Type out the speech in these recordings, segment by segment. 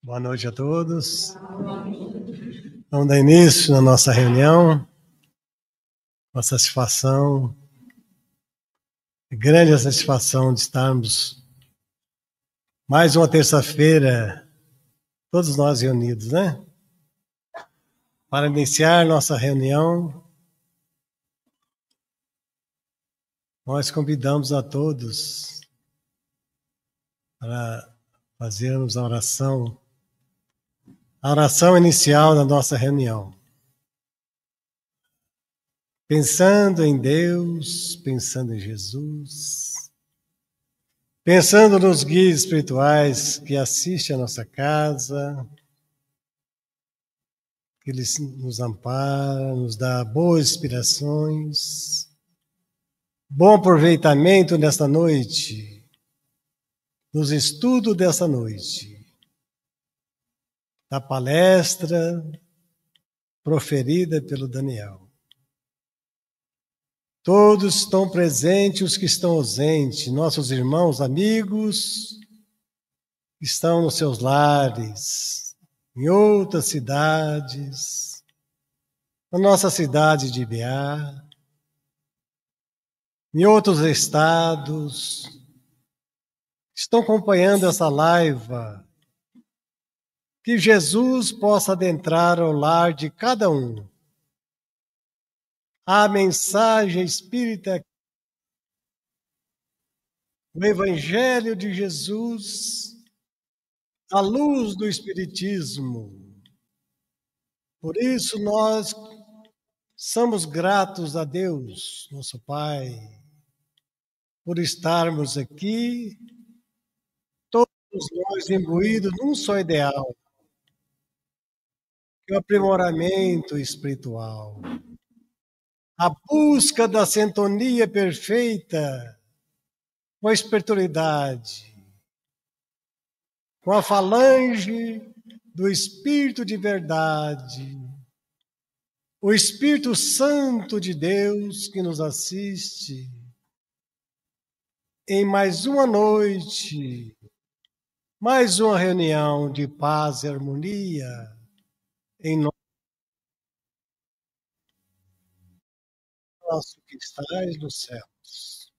Boa noite a todos. Vamos dar início na nossa reunião. Uma satisfação, grande satisfação de estarmos mais uma terça-feira, todos nós reunidos, né? Para iniciar nossa reunião, nós convidamos a todos para fazermos a oração inicial da nossa reunião. Pensando em Deus, pensando em Jesus, pensando nos guias espirituais que assistem a nossa casa, que eles nos amparam, nos dá boas inspirações, bom aproveitamento nesta noite, nos estudos desta noite, da palestra proferida pelo Daniel. Todos estão presentes, os que estão ausentes, nossos irmãos, amigos, estão nos seus lares, em outras cidades, na nossa cidade de Ibiá, em outros estados, estão acompanhando essa live. Que Jesus possa adentrar ao lar de cada um. A mensagem espírita, o Evangelho de Jesus, a luz do Espiritismo. Por isso nós somos gratos a Deus, nosso Pai, por estarmos aqui, todos nós imbuídos num só ideal, que é o aprimoramento espiritual. A busca da sintonia perfeita com a espiritualidade, com a falange do Espírito de verdade, o Espírito Santo de Deus que nos assiste em mais uma noite, mais uma reunião de paz e harmonia em nosso que estás nos céus.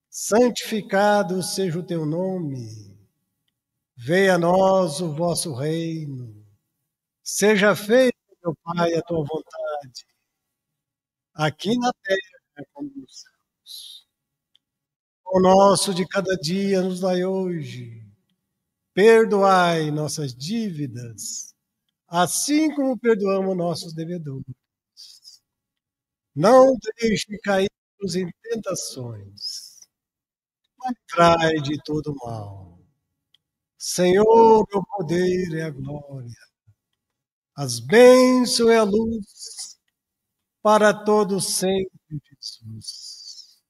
Santificado seja o teu nome. Venha a nós o vosso reino. Seja feita, meu Pai, a tua vontade, aqui na terra como nos céus. O nosso de cada dia nos dai hoje. Perdoai nossas dívidas, assim como perdoamos nossos devedores. Não deixe cair-nos em tentações, mas livrai de todo mal. Senhor, o poder e a glória, as bênçãos e a luz, para todos sempre, Jesus.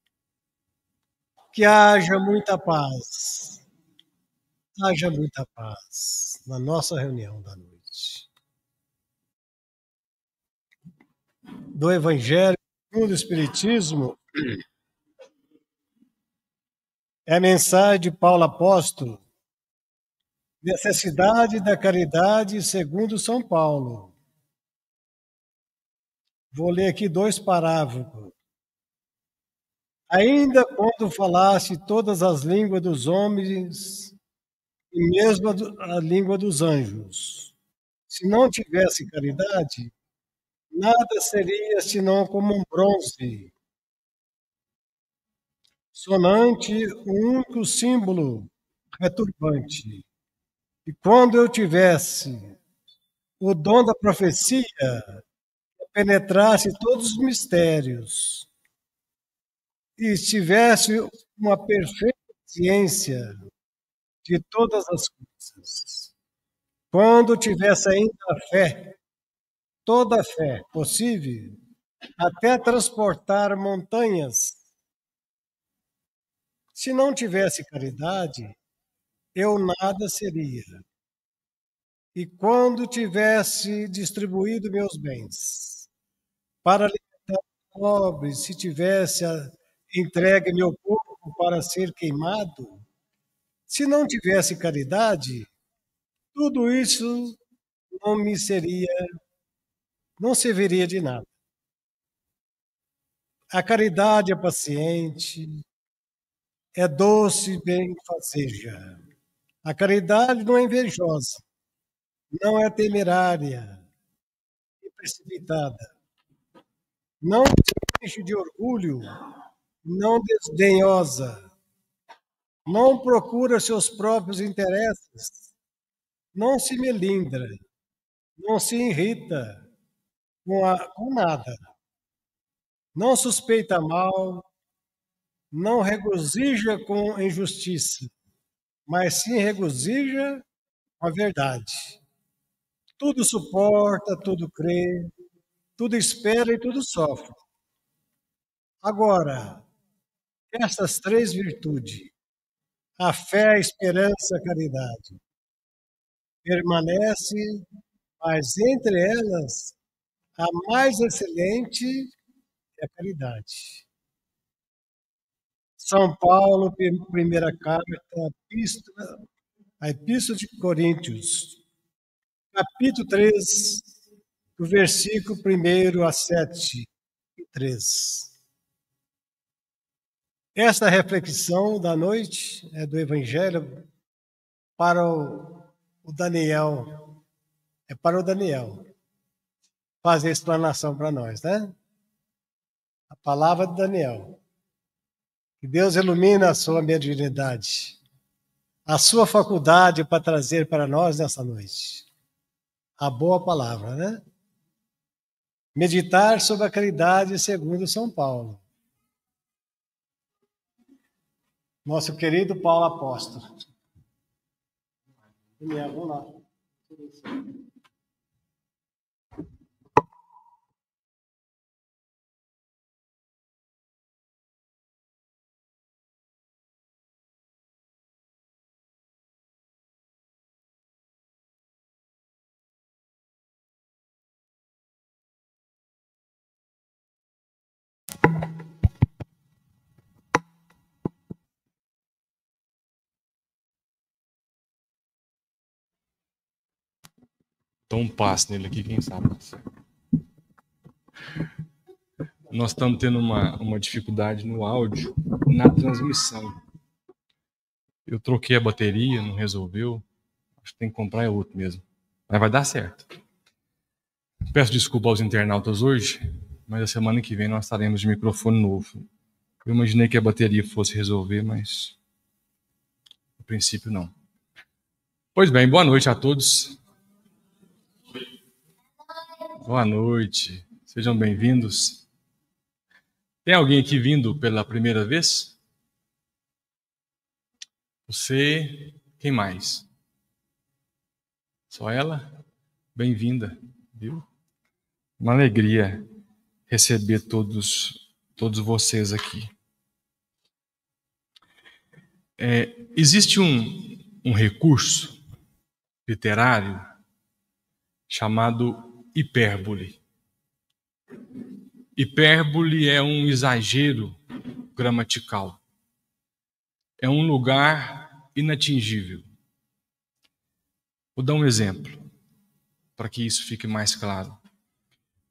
Que haja muita paz na nossa reunião da noite. Do Evangelho segundo o Espiritismo, é a mensagem de Paulo Apóstolo, necessidade da caridade segundo São Paulo. Vou ler aqui 2 parágrafos. Ainda quando falasse todas as línguas dos homens e mesmo a língua dos anjos, se não tivesse caridade, nada seria senão como um bronze sonante, um único símbolo retumbante. E quando eu tivesse o dom da profecia, penetrasse todos os mistérios e tivesse uma perfeita ciência de todas as coisas. Quando tivesse ainda a fé, toda a fé possível, até transportar montanhas. Se não tivesse caridade, eu nada seria. E quando tivesse distribuído meus bens para alimentar os pobres, se tivesse entregue meu corpo para ser queimado, se não tivesse caridade, tudo isso não serviria de nada. A caridade é paciente, é doce e benfazeja. A caridade não é invejosa, não é temerária e precipitada, não se enche de orgulho, não desdenhosa, não procura seus próprios interesses, não se melindra, não se irrita com nada, não suspeita mal, não regozija com injustiça, mas sim regozija com a verdade. Tudo suporta, tudo crê, tudo espera e tudo sofre. Agora, essas três virtudes, a fé, a esperança, a caridade, permanece, mas entre elas, a mais excelente é a caridade. São Paulo, primeira carta, a Epístola de Coríntios, capítulo 3, do versículo 1 a 7 e 3. Esta reflexão da noite é do Evangelho para o Daniel. É para o Daniel fazer explanação para nós, né? A palavra de Daniel. Que Deus ilumina a sua mediunidade, a sua faculdade para trazer para nós nessa noite a boa palavra, né? Meditar sobre a caridade segundo São Paulo. Nosso querido Paulo Apóstolo. Vamos lá. Dá um passe nele aqui, quem sabe. Nós estamos tendo uma dificuldade no áudio, na transmissão. Eu troquei a bateria, não resolveu. Acho que tem que comprar outro mesmo. Mas vai dar certo. Peço desculpa aos internautas hoje, mas a semana que vem nós estaremos de microfone novo. Eu imaginei que a bateria fosse resolver, mas no princípio não. Pois bem, boa noite a todos. Boa noite, sejam bem-vindos. Tem alguém aqui vindo pela primeira vez? Você, quem mais? Só ela? Bem-vinda, viu? Uma alegria receber todos vocês aqui. Existe um recurso literário chamado hipérbole. Hipérbole é um exagero gramatical. É um lugar inatingível. Vou dar um exemplo, para que isso fique mais claro.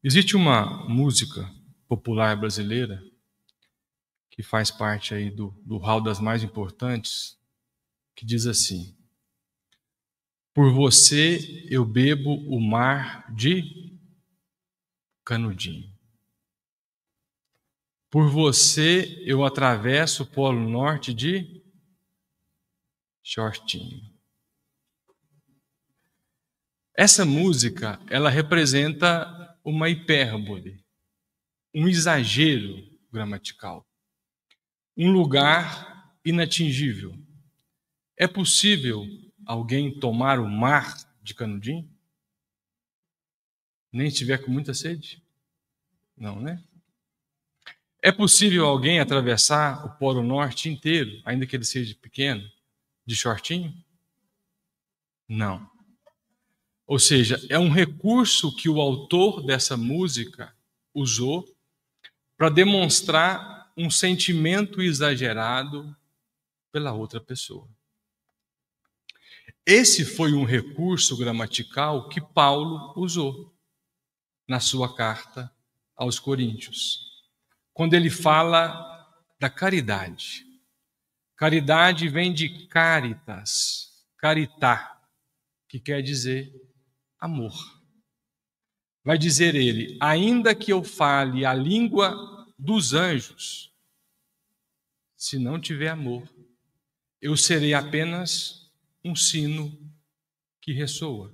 Existe uma música popular brasileira, que faz parte aí do hall das mais importantes, que diz assim: por você eu bebo o mar de canudinho. Por você eu atravesso o Polo Norte de shortinho. Essa música, ela representa uma hipérbole, um exagero gramatical, um lugar inatingível. É possível alguém tomar o mar de canudinho? Nem estiver com muita sede? Não, né? É possível alguém atravessar o Polo Norte inteiro, ainda que ele seja pequeno, de shortinho? Não. Ou seja, é um recurso que o autor dessa música usou para demonstrar um sentimento exagerado pela outra pessoa. Esse foi um recurso gramatical que Paulo usou na sua carta aos Coríntios, quando ele fala da caridade. Caridade vem de caritas, caritá, que quer dizer amor. Vai dizer ele: ainda que eu fale a língua dos anjos, se não tiver amor, eu serei apenas um sino que ressoa.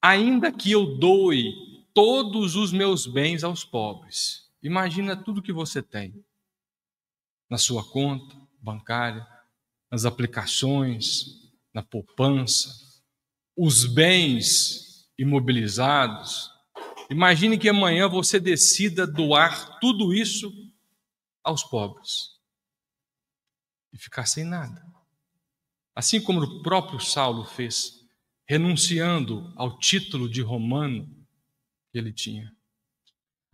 Ainda que eu doe todos os meus bens aos pobres, imagina tudo que você tem na sua conta bancária, nas aplicações, na poupança, os bens imobilizados. Imagine que amanhã você decida doar tudo isso aos pobres e ficar sem nada. Assim como o próprio Saulo fez, renunciando ao título de romano que ele tinha.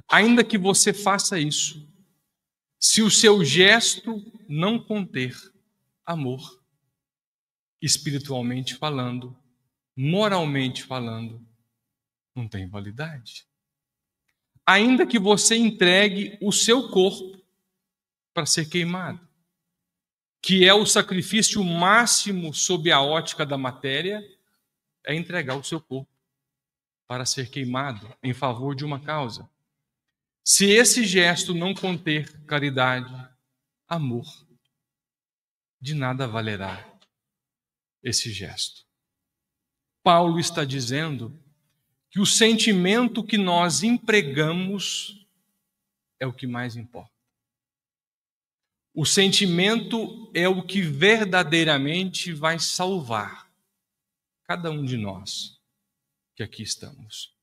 Ainda que você faça isso, se o seu gesto não conter amor, espiritualmente falando, moralmente falando, não tem validade. Ainda que você entregue o seu corpo para ser queimado, que é o sacrifício máximo sob a ótica da matéria, é entregar o seu corpo para ser queimado em favor de uma causa. Se esse gesto não conter caridade, amor, de nada valerá esse gesto. Paulo está dizendo que o sentimento que nós empregamos é o que mais importa. O sentimento é o que verdadeiramente vai salvar cada um de nós que aqui estamos.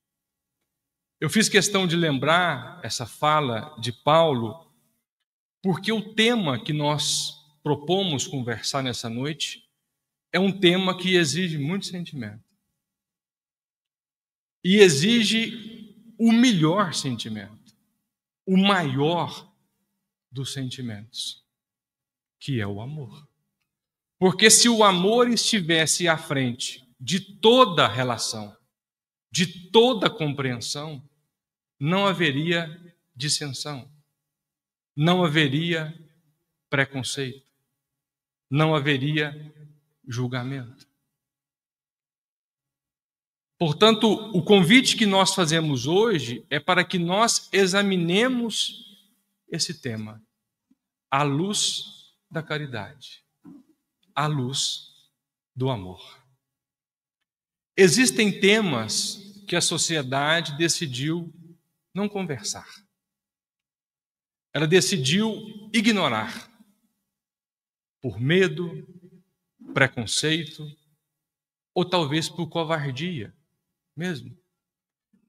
Eu fiz questão de lembrar essa fala de Paulo, porque o tema que nós propomos conversar nessa noite é um tema que exige muito sentimento. E exige o melhor sentimento, o maior dos sentimentos, que é o amor. Porque se o amor estivesse à frente de toda relação, de toda compreensão, não haveria dissensão, não haveria preconceito, não haveria julgamento. Portanto, o convite que nós fazemos hoje é para que nós examinemos esse tema à luz da caridade, à luz do amor. Existem temas que a sociedade decidiu não conversar. Ela decidiu ignorar por medo, preconceito ou talvez por covardia mesmo.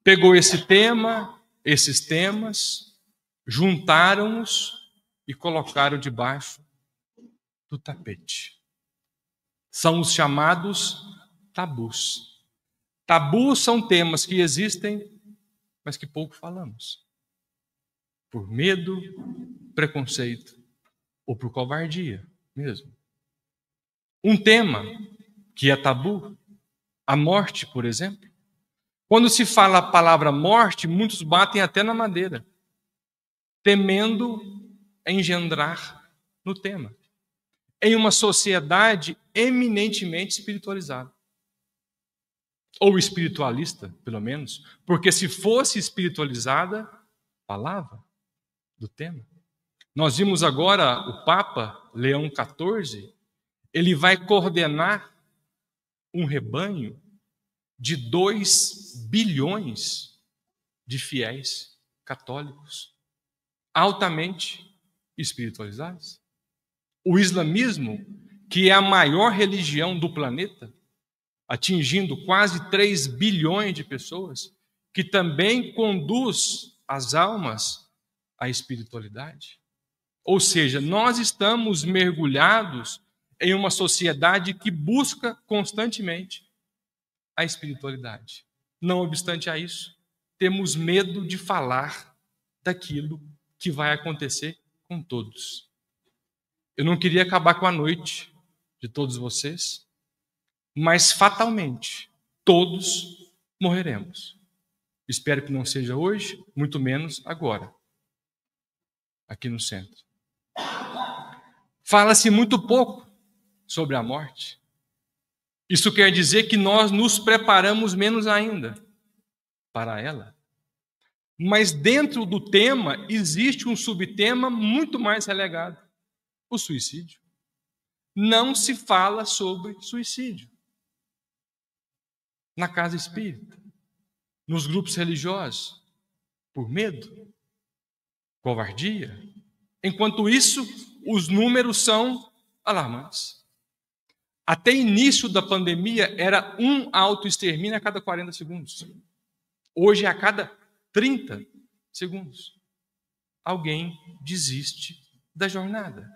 Pegou esse tema, esses temas, juntaram-os e colocaram debaixo do tapete. São os chamados tabus. Tabus são temas que existem, mas que pouco falamos. Por medo, preconceito ou por covardia mesmo. Um tema que é tabu, a morte, por exemplo. Quando se fala a palavra morte, muitos batem até na madeira, temendo engendrar no tema. Em uma sociedade eminentemente espiritualizada. Ou espiritualista, pelo menos, porque se fosse espiritualizada, falava do tema. Nós vimos agora o Papa Leão XIV, ele vai coordenar um rebanho de 2 bilhões de fiéis católicos, altamente espiritualizados. O islamismo, que é a maior religião do planeta, atingindo quase 3 bilhões de pessoas, que também conduz as almas à espiritualidade. Ou seja, nós estamos mergulhados em uma sociedade que busca constantemente a espiritualidade. Não obstante a isso, temos medo de falar daquilo que vai acontecer com todos. Eu não queria acabar com a noite de todos vocês mas fatalmente todos morreremos. Espero que não seja hoje, muito menos agora, aqui no centro. Fala-se muito pouco sobre a morte. Isso quer dizer que nós nos preparamos menos ainda para ela. Mas dentro do tema existe um subtema muito mais relegado: o suicídio. Não se fala sobre suicídio na casa espírita, nos grupos religiosos, por medo, covardia. Enquanto isso, os números são alarmantes. Até início da pandemia era um autoextermínio a cada 40 segundos. Hoje é a cada 30 segundos. Alguém desiste da jornada.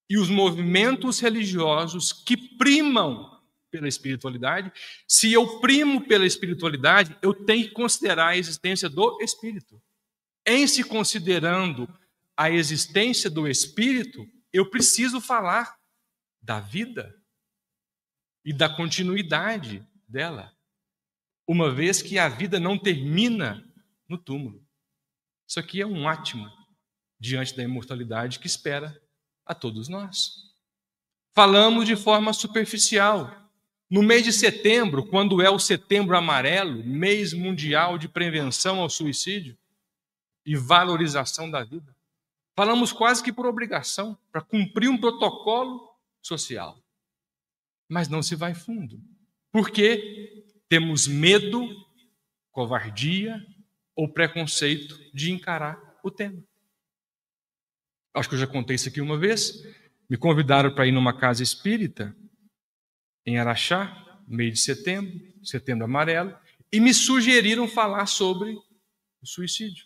E os movimentos religiosos que primam pela espiritualidade, se eu primo pela espiritualidade, eu tenho que considerar a existência do espírito. Em se considerando a existência do espírito, eu preciso falar da vida e da continuidade dela, uma vez que a vida não termina no túmulo. Isso aqui é um átimo diante da imortalidade que espera a todos nós. Falamos de forma superficial. No mês de setembro, quando é o Setembro Amarelo, mês mundial de prevenção ao suicídio e valorização da vida, falamos quase que por obrigação, para cumprir um protocolo social. Mas não se vai fundo. Porque temos medo, covardia ou preconceito de encarar o tema. Acho que eu já contei isso aqui uma vez. Me convidaram para ir numa casa espírita em Araxá, mês de setembro, Setembro Amarelo, e me sugeriram falar sobre o suicídio.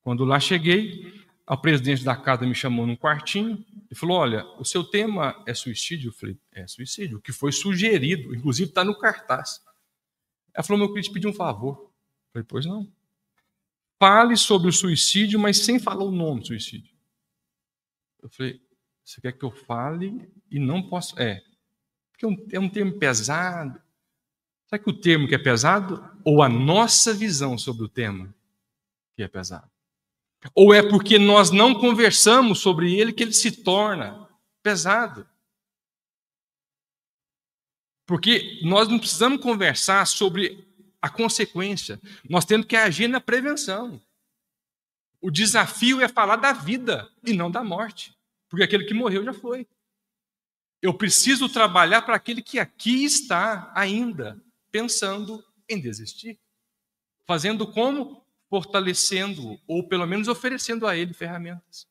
Quando lá cheguei, a presidente da casa me chamou num quartinho e falou: olha, o seu tema é suicídio? Eu falei: é suicídio, o que foi sugerido, inclusive está no cartaz. Ela falou: eu queria te pedir um favor. Eu falei: pois não. Fale sobre o suicídio, mas sem falar o nome do suicídio. Eu falei: você quer que eu fale e não posso? Porque é um termo pesado. Será que o termo que é pesado ou a nossa visão sobre o tema que é pesado? Ou é porque nós não conversamos sobre ele que ele se torna pesado? Porque nós não precisamos conversar sobre a consequência. Nós temos que agir na prevenção. O desafio é falar da vida e não da morte. Porque aquele que morreu já foi. Eu preciso trabalhar para aquele que aqui está ainda pensando em desistir. Fazendo como? Fortalecendo-o, ou pelo menos oferecendo a ele ferramentas.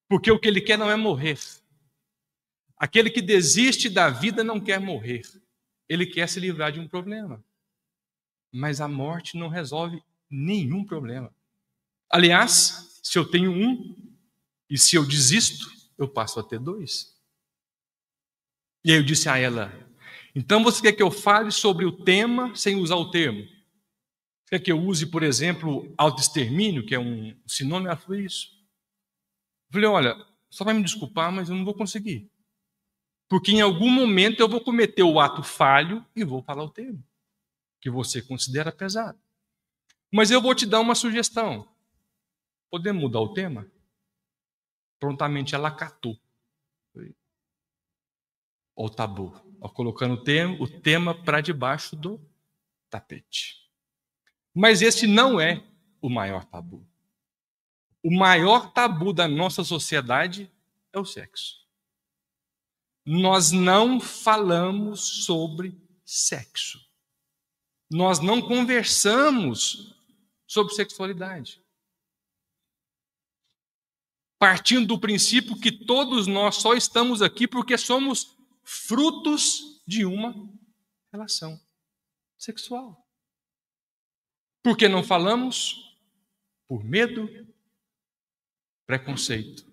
Porque o que ele quer não é morrer. Aquele que desiste da vida não quer morrer. Ele quer se livrar de um problema. Mas a morte não resolve nenhum problema. Aliás, se eu tenho um, e se eu desisto, eu passo a ter dois. E aí eu disse a ela: então você quer que eu fale sobre o tema sem usar o termo? Quer que eu use, por exemplo, autoextermínio, que é um sinônimo? Ela falou isso. Eu falei: olha, só vai me desculpar, mas eu não vou conseguir. Porque em algum momento eu vou cometer o ato falho e vou falar o termo, que você considera pesado. Mas eu vou te dar uma sugestão. Podemos mudar o tema? Prontamente ela acatou. O tabu. Colocando o tema para debaixo do tapete. Mas esse não é o maior tabu. O maior tabu da nossa sociedade é o sexo. Nós não falamos sobre sexo. Nós não conversamos sobre sexualidade. Partindo do princípio que todos nós só estamos aqui porque somos frutos de uma relação sexual. Por que não falamos? Por medo, preconceito,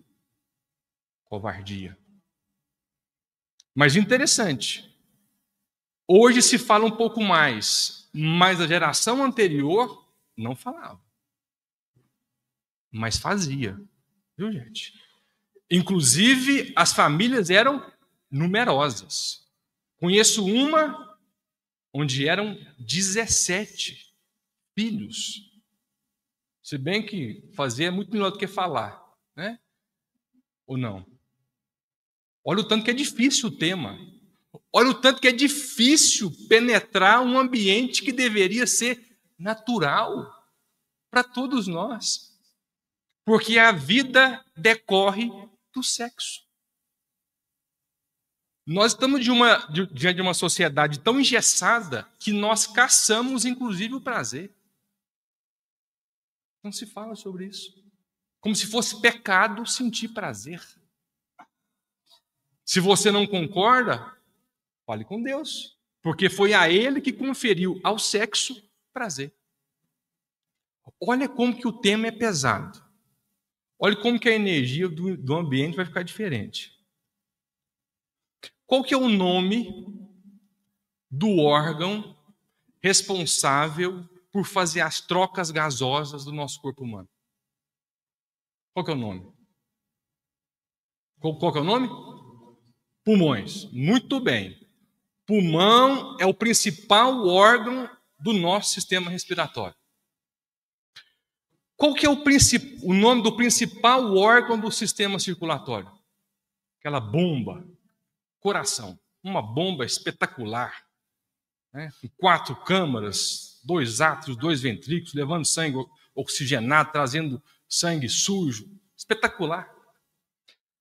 covardia. Mas interessante, hoje se fala um pouco mais, mas a geração anterior não falava. Mas fazia, viu, gente? Inclusive, as famílias eram numerosas. Conheço uma onde eram 17 filhos. Se bem que fazer é muito melhor do que falar, né? Ou não? Olha o tanto que é difícil o tema. Olha o tanto que é difícil penetrar um ambiente que deveria ser natural para todos nós. Porque a vida decorre do sexo. Nós estamos diante de uma sociedade tão engessada que nós caçamos, inclusive, o prazer. Não se fala sobre isso. Como se fosse pecado sentir prazer. Se você não concorda, fale com Deus. Porque foi a Ele que conferiu ao sexo prazer. Olha como que o tema é pesado. Olha como que a energia do ambiente vai ficar diferente. Qual que é o nome do órgão responsável por fazer as trocas gasosas do nosso corpo humano? Qual que é o nome? Qual que é o nome? Pulmões. Muito bem. Pulmão é o principal órgão do nosso sistema respiratório. Qual que é o nome do principal órgão do sistema circulatório? Aquela bomba. Coração. Uma bomba espetacular. Né? Com 4 câmaras, 2 átrios, 2 ventrículos, levando sangue oxigenado, trazendo sangue sujo. Espetacular.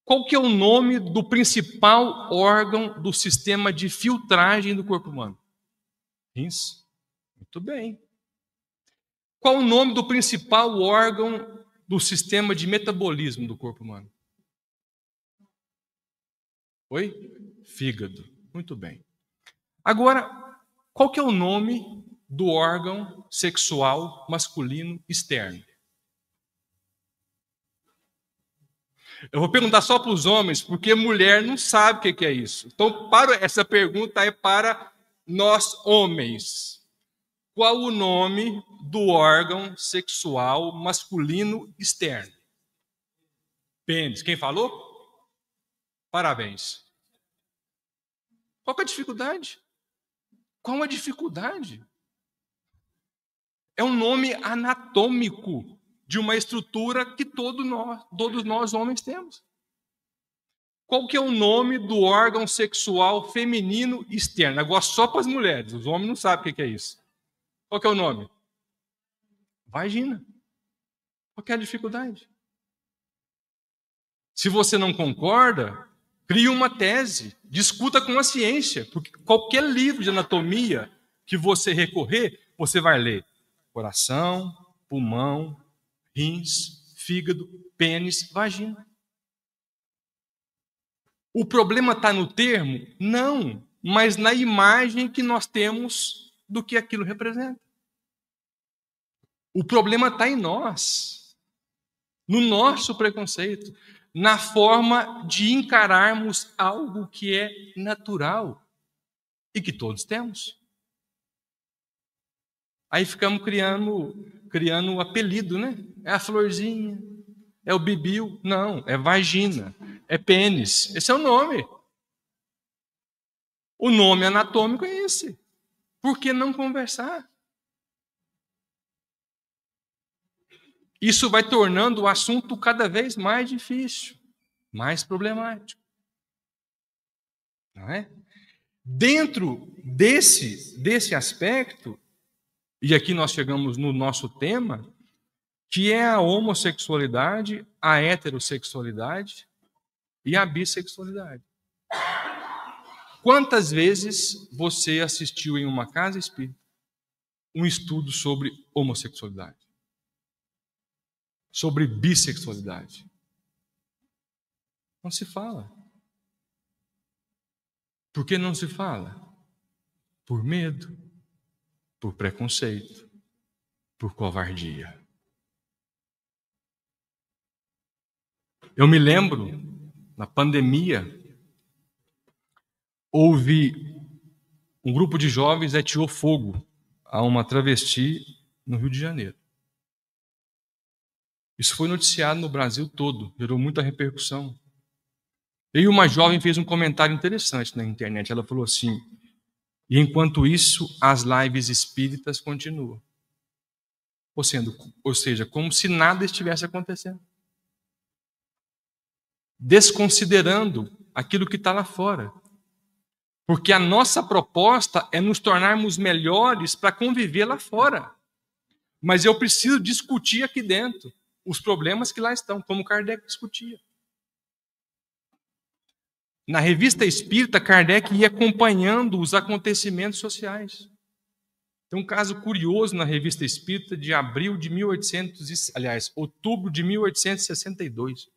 Qual que é o nome do principal órgão do sistema de filtragem do corpo humano? Rins. Muito bem. Qual o nome do principal órgão do sistema de metabolismo do corpo humano? Oi? Fígado. Muito bem. Agora, qual que é o nome do órgão sexual masculino externo? Eu vou perguntar só para os homens, porque mulher não sabe o que é isso. Então, essa pergunta é para nós homens. Qual o nome do órgão sexual masculino externo? Pênis. Quem falou? Parabéns. Qual que é a dificuldade? Qual a dificuldade? É um nome anatômico de uma estrutura que todos nós homens temos. Qual que é o nome do órgão sexual feminino externo? Agora só para as mulheres, os homens não sabem o que é isso. Qual que é o nome? Vagina. Qual que é a dificuldade? Se você não concorda, crie uma tese, discuta com a ciência, porque qualquer livro de anatomia que você recorrer, você vai ler coração, pulmão, rins, fígado, pênis, vagina. O problema está no termo? Não, mas na imagem que nós temos do que aquilo representa. O problema está em nós, no nosso preconceito, na forma de encararmos algo que é natural e que todos temos. Aí ficamos criando um apelido, né? É a florzinha, é o bibil. Não, é vagina, é pênis. Esse é o nome. O nome anatômico é esse. Por que não conversar? Isso vai tornando o assunto cada vez mais difícil, mais problemático. Não é? Dentro desse aspecto, e aqui nós chegamos no nosso tema, que é a homossexualidade, a heterossexualidade e a bissexualidade. Quantas vezes você assistiu em uma casa espírita um estudo sobre homossexualidade? Sobre bissexualidade? Não se fala. Por que não se fala? Por medo, por preconceito, por covardia. Eu me lembro, na pandemia, houve um grupo de jovens ateou fogo a uma travesti no Rio de Janeiro. Isso foi noticiado no Brasil todo, gerou muita repercussão. E uma jovem fez um comentário interessante na internet. Ela falou assim: e enquanto isso, as lives espíritas continuam. Ou seja, como se nada estivesse acontecendo. Desconsiderando aquilo que está lá fora. Porque a nossa proposta é nos tornarmos melhores para conviver lá fora. Mas eu preciso discutir aqui dentro os problemas que lá estão, como Kardec discutia. Na Revista Espírita, Kardec ia acompanhando os acontecimentos sociais. Tem um caso curioso na Revista Espírita de outubro de 1862.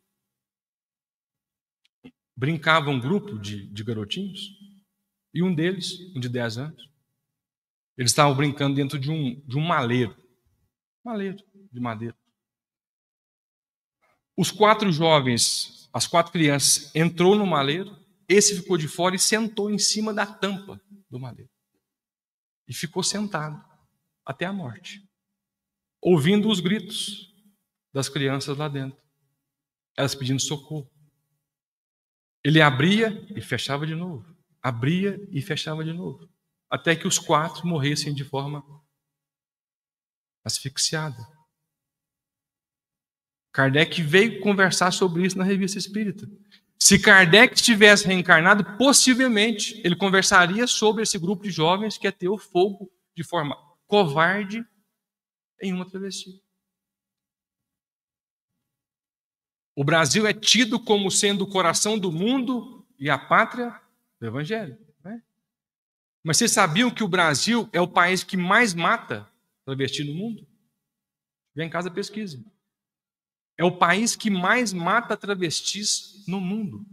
Brincava um grupo de garotinhos, e um deles, um de 10 anos, eles estavam brincando dentro de um maleiro de madeira. Os 4 jovens, as 4 crianças, entrou no maleiro, esse ficou de fora e sentou em cima da tampa do maleiro. E ficou sentado até a morte, ouvindo os gritos das crianças lá dentro, elas pedindo socorro. Ele abria e fechava de novo, abria e fechava de novo, até que os 4 morressem de forma asfixiada. Kardec veio conversar sobre isso na Revista Espírita. Se Kardec tivesse reencarnado, possivelmente ele conversaria sobre esse grupo de jovens que ateu fogo de forma covarde em uma travessia. O Brasil é tido como sendo o coração do mundo e a pátria do Evangelho, né? Mas vocês sabiam que o Brasil é o país que mais mata travesti no mundo? Vem em casa, pesquisa. É o país que mais mata travestis no mundo.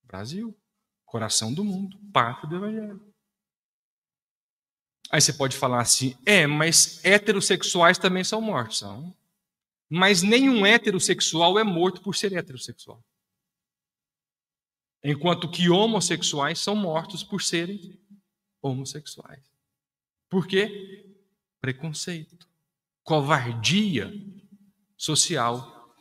Brasil, coração do mundo, pátria do Evangelho. Aí você pode falar assim, mas heterossexuais também são mortos. São. Mas nenhum heterossexual é morto por ser heterossexual. Enquanto que homossexuais são mortos por serem homossexuais. Por quê? Preconceito, covardia social.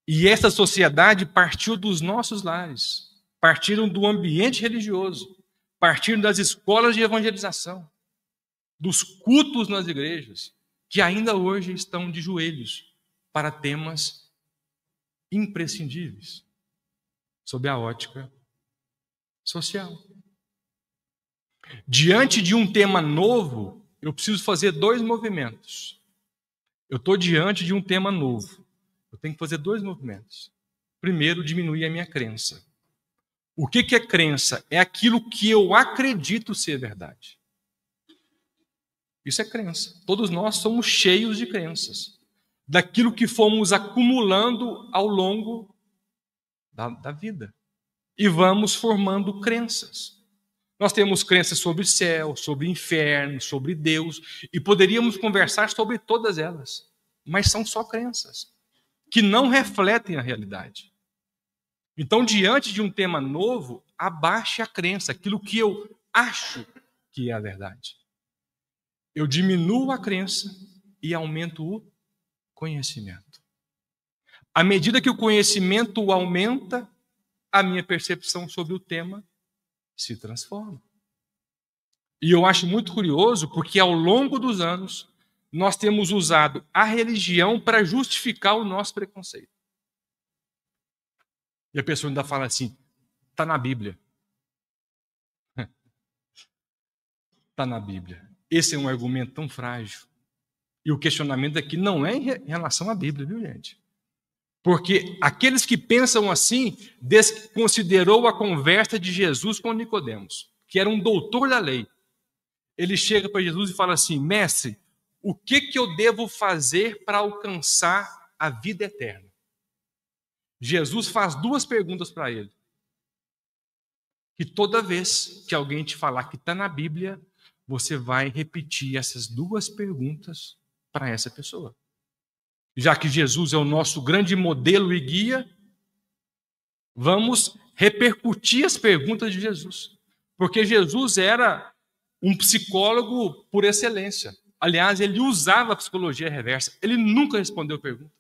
E essa sociedade partiu dos nossos lares, partiram do ambiente religioso, partiram das escolas de evangelização, dos cultos nas igrejas, que ainda hoje estão de joelhos para temas imprescindíveis, sob a ótica social. Diante de um tema novo, eu preciso fazer 2 movimentos. Eu estou diante de um tema novo. Eu tenho que fazer 2 movimentos. Primeiro, diminuir a minha crença. O que é crença? É aquilo que eu acredito ser verdade. Isso é crença. Todos nós somos cheios de crenças. Daquilo que fomos acumulando ao longo da vida. E vamos formando crenças. Nós temos crenças sobre céu, sobre inferno, sobre Deus, e poderíamos conversar sobre todas elas, mas são só crenças, que não refletem a realidade. Então, diante de um tema novo, abaixe a crença, aquilo que eu acho que é a verdade. Eu diminuo a crença e aumento o conhecimento. À medida que o conhecimento aumenta, a minha percepção sobre o tema se transforma. E eu acho muito curioso porque ao longo dos anos nós temos usado a religião para justificar o nosso preconceito. E a pessoa ainda fala assim, está na Bíblia. Está na Bíblia. Esse é um argumento tão frágil. E o questionamento aqui não é em relação à Bíblia, viu, gente? Porque aqueles que pensam assim desconsiderou a conversa de Jesus com Nicodemos, que era um doutor da lei. Ele chega para Jesus e fala assim, mestre, o que eu devo fazer para alcançar a vida eterna? Jesus faz 2 perguntas para ele. Que toda vez que alguém te falar que está na Bíblia, você vai repetir essas 2 perguntas para essa pessoa. Já que Jesus é o nosso grande modelo e guia, vamos repercutir as perguntas de Jesus. Porque Jesus era um psicólogo por excelência. Aliás, ele usava a psicologia reversa. Ele nunca respondeu pergunta.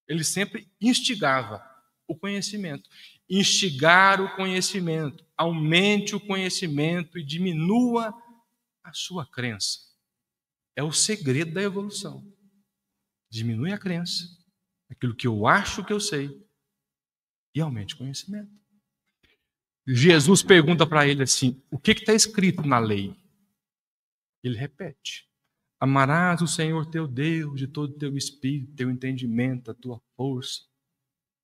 Ele sempre instigava o conhecimento. instigar o conhecimento, aumente o conhecimento e diminua a sua crença. É o segredo da evolução. Diminui a crença, aquilo que eu acho que eu sei, e aumente o conhecimento. Jesus pergunta para ele assim: o que está escrito na lei? Ele repete: amarás o Senhor teu Deus de todo o teu espírito, teu entendimento, a tua força,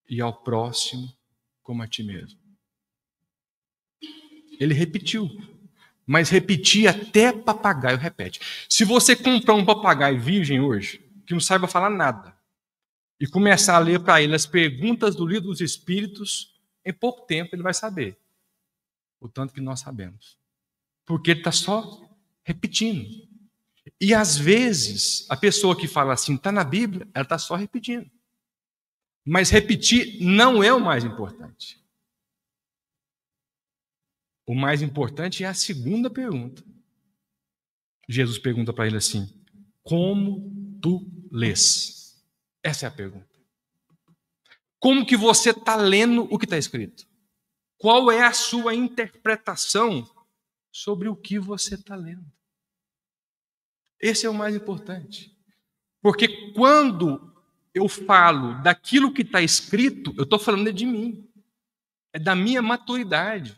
e ao próximo como a ti mesmo. Ele repetiu, mas repetir até papagaio repete. Se você comprar um papagaio virgem hoje, que não saiba falar nada, e começar a ler para ele as perguntas do livro dos Espíritos, em pouco tempo ele vai saber o tanto que nós sabemos. Porque ele está só repetindo. E às vezes, a pessoa que fala assim, está na Bíblia, ela está só repetindo. Mas repetir não é o mais importante. O mais importante é a segunda pergunta. Jesus pergunta para ele assim: como tu lês? Essa é a pergunta. Como que você está lendo o que está escrito? Qual é a sua interpretação sobre o que você está lendo? Esse é o mais importante. Porque quando eu falo daquilo que está escrito, eu estou falando de mim. É da minha maturidade.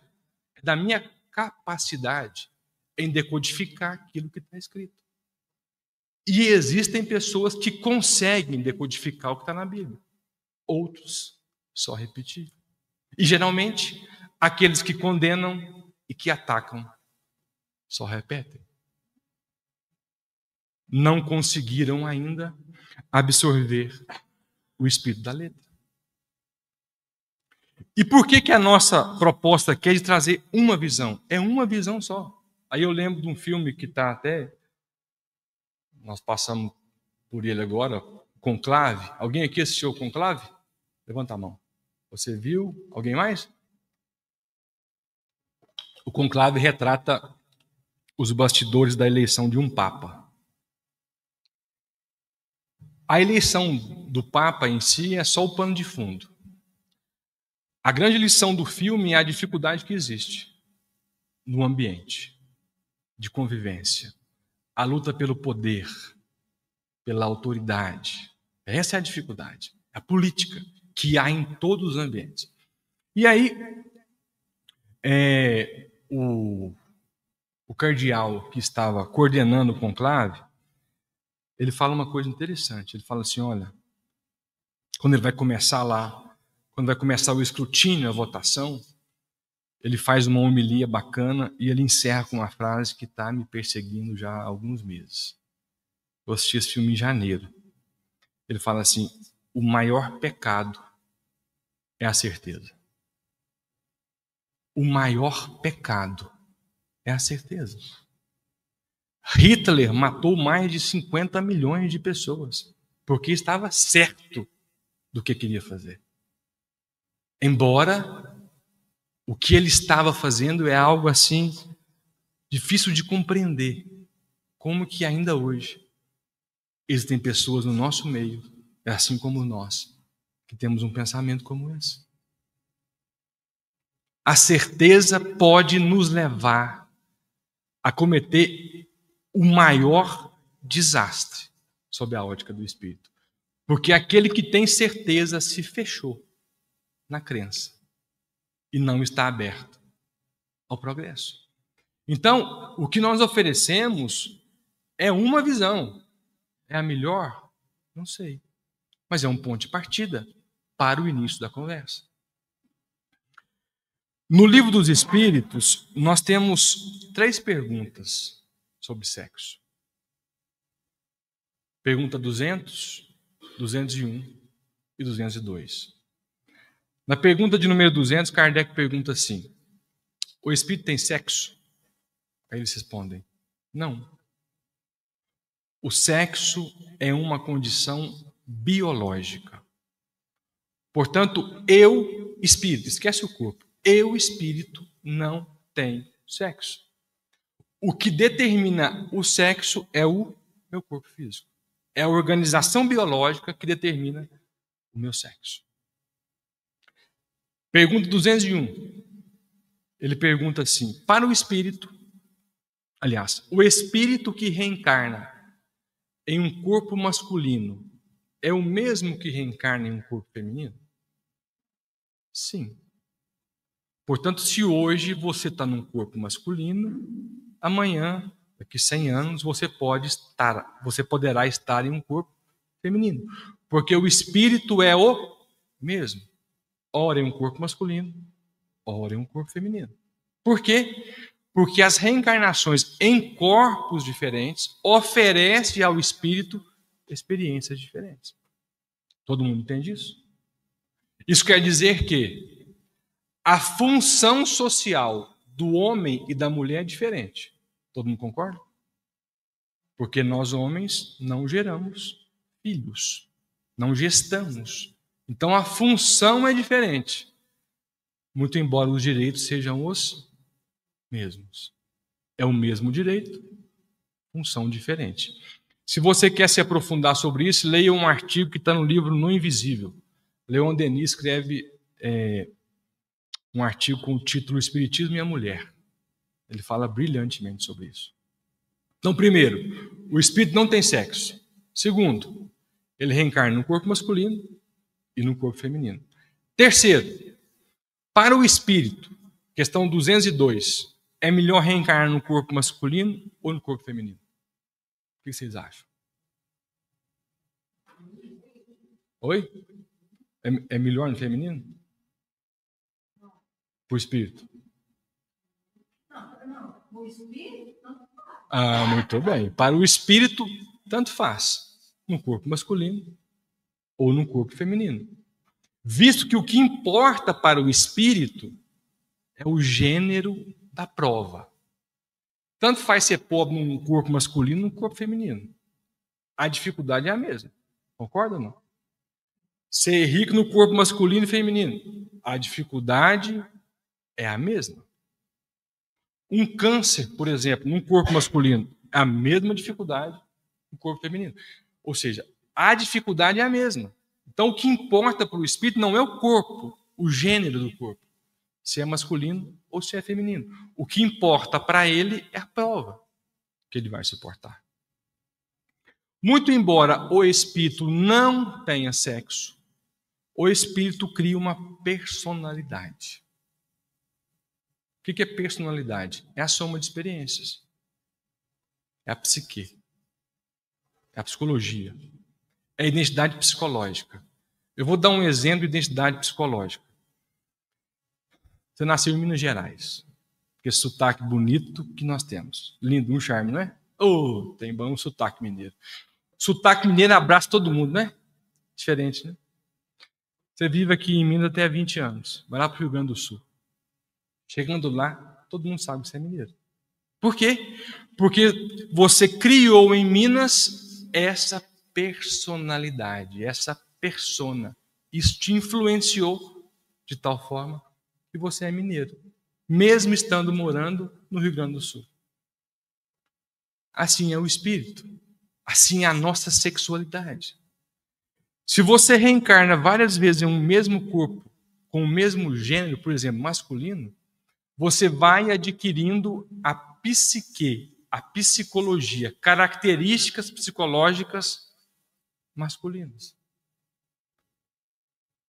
É da minha capacidade em decodificar aquilo que está escrito. E existem pessoas que conseguem decodificar o que está na Bíblia. Outros só repetir. E geralmente, aqueles que condenam e que atacam só repetem. Não conseguiram ainda absorver o espírito da letra. E por que a nossa proposta aqui é de trazer uma visão? É uma visão só. Aí eu lembro de um filme que está até... Nós passamos por ele agora, Conclave. Alguém aqui assistiu o Conclave? Levanta a mão. Você viu? Alguém mais? O Conclave retrata os bastidores da eleição de um Papa. A eleição do Papa em si é só o pano de fundo. A grande lição do filme é a dificuldade que existe no ambiente de convivência. A luta pelo poder, pela autoridade. Essa é a dificuldade. A política que há em todos os ambientes. E aí, o cardeal que estava coordenando o conclave, ele fala uma coisa interessante. Ele fala assim, olha, quando ele vai começar lá, quando vai começar o escrutínio, a votação, ele faz uma homilia bacana e ele encerra com uma frase que está me perseguindo já há alguns meses. Eu assisti esse filme em janeiro. Ele fala assim, o maior pecado é a certeza. O maior pecado é a certeza. Hitler matou mais de 50 milhões de pessoas porque estava certo do que queria fazer. Embora o que ele estava fazendo é algo assim difícil de compreender. Como que ainda hoje existem pessoas no nosso meio, assim como nós, que temos um pensamento como esse. A certeza pode nos levar a cometer o maior desastre sob a ótica do Espírito. Porque aquele que tem certeza se fechou na crença e não está aberto ao progresso. Então, o que nós oferecemos é uma visão. É a melhor? Não sei. Mas é um ponto de partida para o início da conversa. No Livro dos Espíritos, nós temos 3 perguntas sobre sexo. Pergunta 200, 201 e 202. Na pergunta de número 200, Kardec pergunta assim, o espírito tem sexo? Aí eles respondem, não. O sexo é uma condição biológica. Portanto, eu, espírito, esquece o corpo, eu, espírito, não tenho sexo. O que determina o sexo é o meu corpo físico. É a organização biológica que determina o meu sexo. Pergunta 201. Ele pergunta assim: para o espírito, aliás, o espírito que reencarna em um corpo masculino é o mesmo que reencarna em um corpo feminino? Sim. Portanto, se hoje você está num corpo masculino, amanhã, daqui 100 anos, você poderá estar em um corpo feminino, porque o espírito é o mesmo. Ora em um corpo masculino, ora em um corpo feminino. Por quê? Porque as reencarnações em corpos diferentes oferecem ao espírito experiências diferentes. Todo mundo entende isso? Isso quer dizer que a função social do homem e da mulher é diferente. Todo mundo concorda? Porque nós homens não geramos filhos, não gestamos. Então a função é diferente, muito embora os direitos sejam os mesmos. É o mesmo direito, função diferente. Se você quer se aprofundar sobre isso, leia um artigo que está no livro No Invisível. Leon Denis escreve um artigo com o título Espiritismo e a Mulher. Ele fala brilhantemente sobre isso. Então, primeiro, o espírito não tem sexo. Segundo, ele reencarna no corpo masculino e no corpo feminino. Terceiro, para o espírito, questão 202, é melhor reencarnar no corpo masculino ou no corpo feminino? O que vocês acham? Oi? É melhor no feminino? Para o espírito? Não, o espírito tanto faz. Ah, muito bem. Para o espírito, tanto faz. No corpo masculino ou no corpo feminino. Visto que o que importa para o espírito é o gênero da prova. Tanto faz ser pobre num corpo masculino ou num corpo feminino. A dificuldade é a mesma. Concorda ou não? Ser rico no corpo masculino e feminino. A dificuldade é a mesma. Um câncer, por exemplo, num corpo masculino, é a mesma dificuldade no corpo feminino. Ou seja, a dificuldade é a mesma. Então, o que importa para o espírito não é o corpo, o gênero do corpo, se é masculino ou se é feminino. O que importa para ele é a prova que ele vai suportar. Muito embora o espírito não tenha sexo, o espírito cria uma personalidade. O que é personalidade? É a soma de experiências. É a psique. É a psicologia. É a identidade psicológica. Eu vou dar um exemplo de identidade psicológica. Você nasceu em Minas Gerais. Que sotaque bonito que nós temos. Lindo, um charme, não é? Oh, tem bom sotaque mineiro. Sotaque mineiro abraça todo mundo, não é? Diferente, né? Você vive aqui em Minas até há 20 anos. Vai lá para o Rio Grande do Sul. Chegando lá, todo mundo sabe que você é mineiro. Por quê? Porque você criou em Minas essa personalidade, essa persona. Isso te influenciou de tal forma que você é mineiro, mesmo estando morando no Rio Grande do Sul. Assim é o espírito. Assim é a nossa sexualidade. Se você reencarna várias vezes em um mesmo corpo, com o mesmo gênero, por exemplo, masculino, você vai adquirindo a psique, a psicologia, características psicológicas masculinas.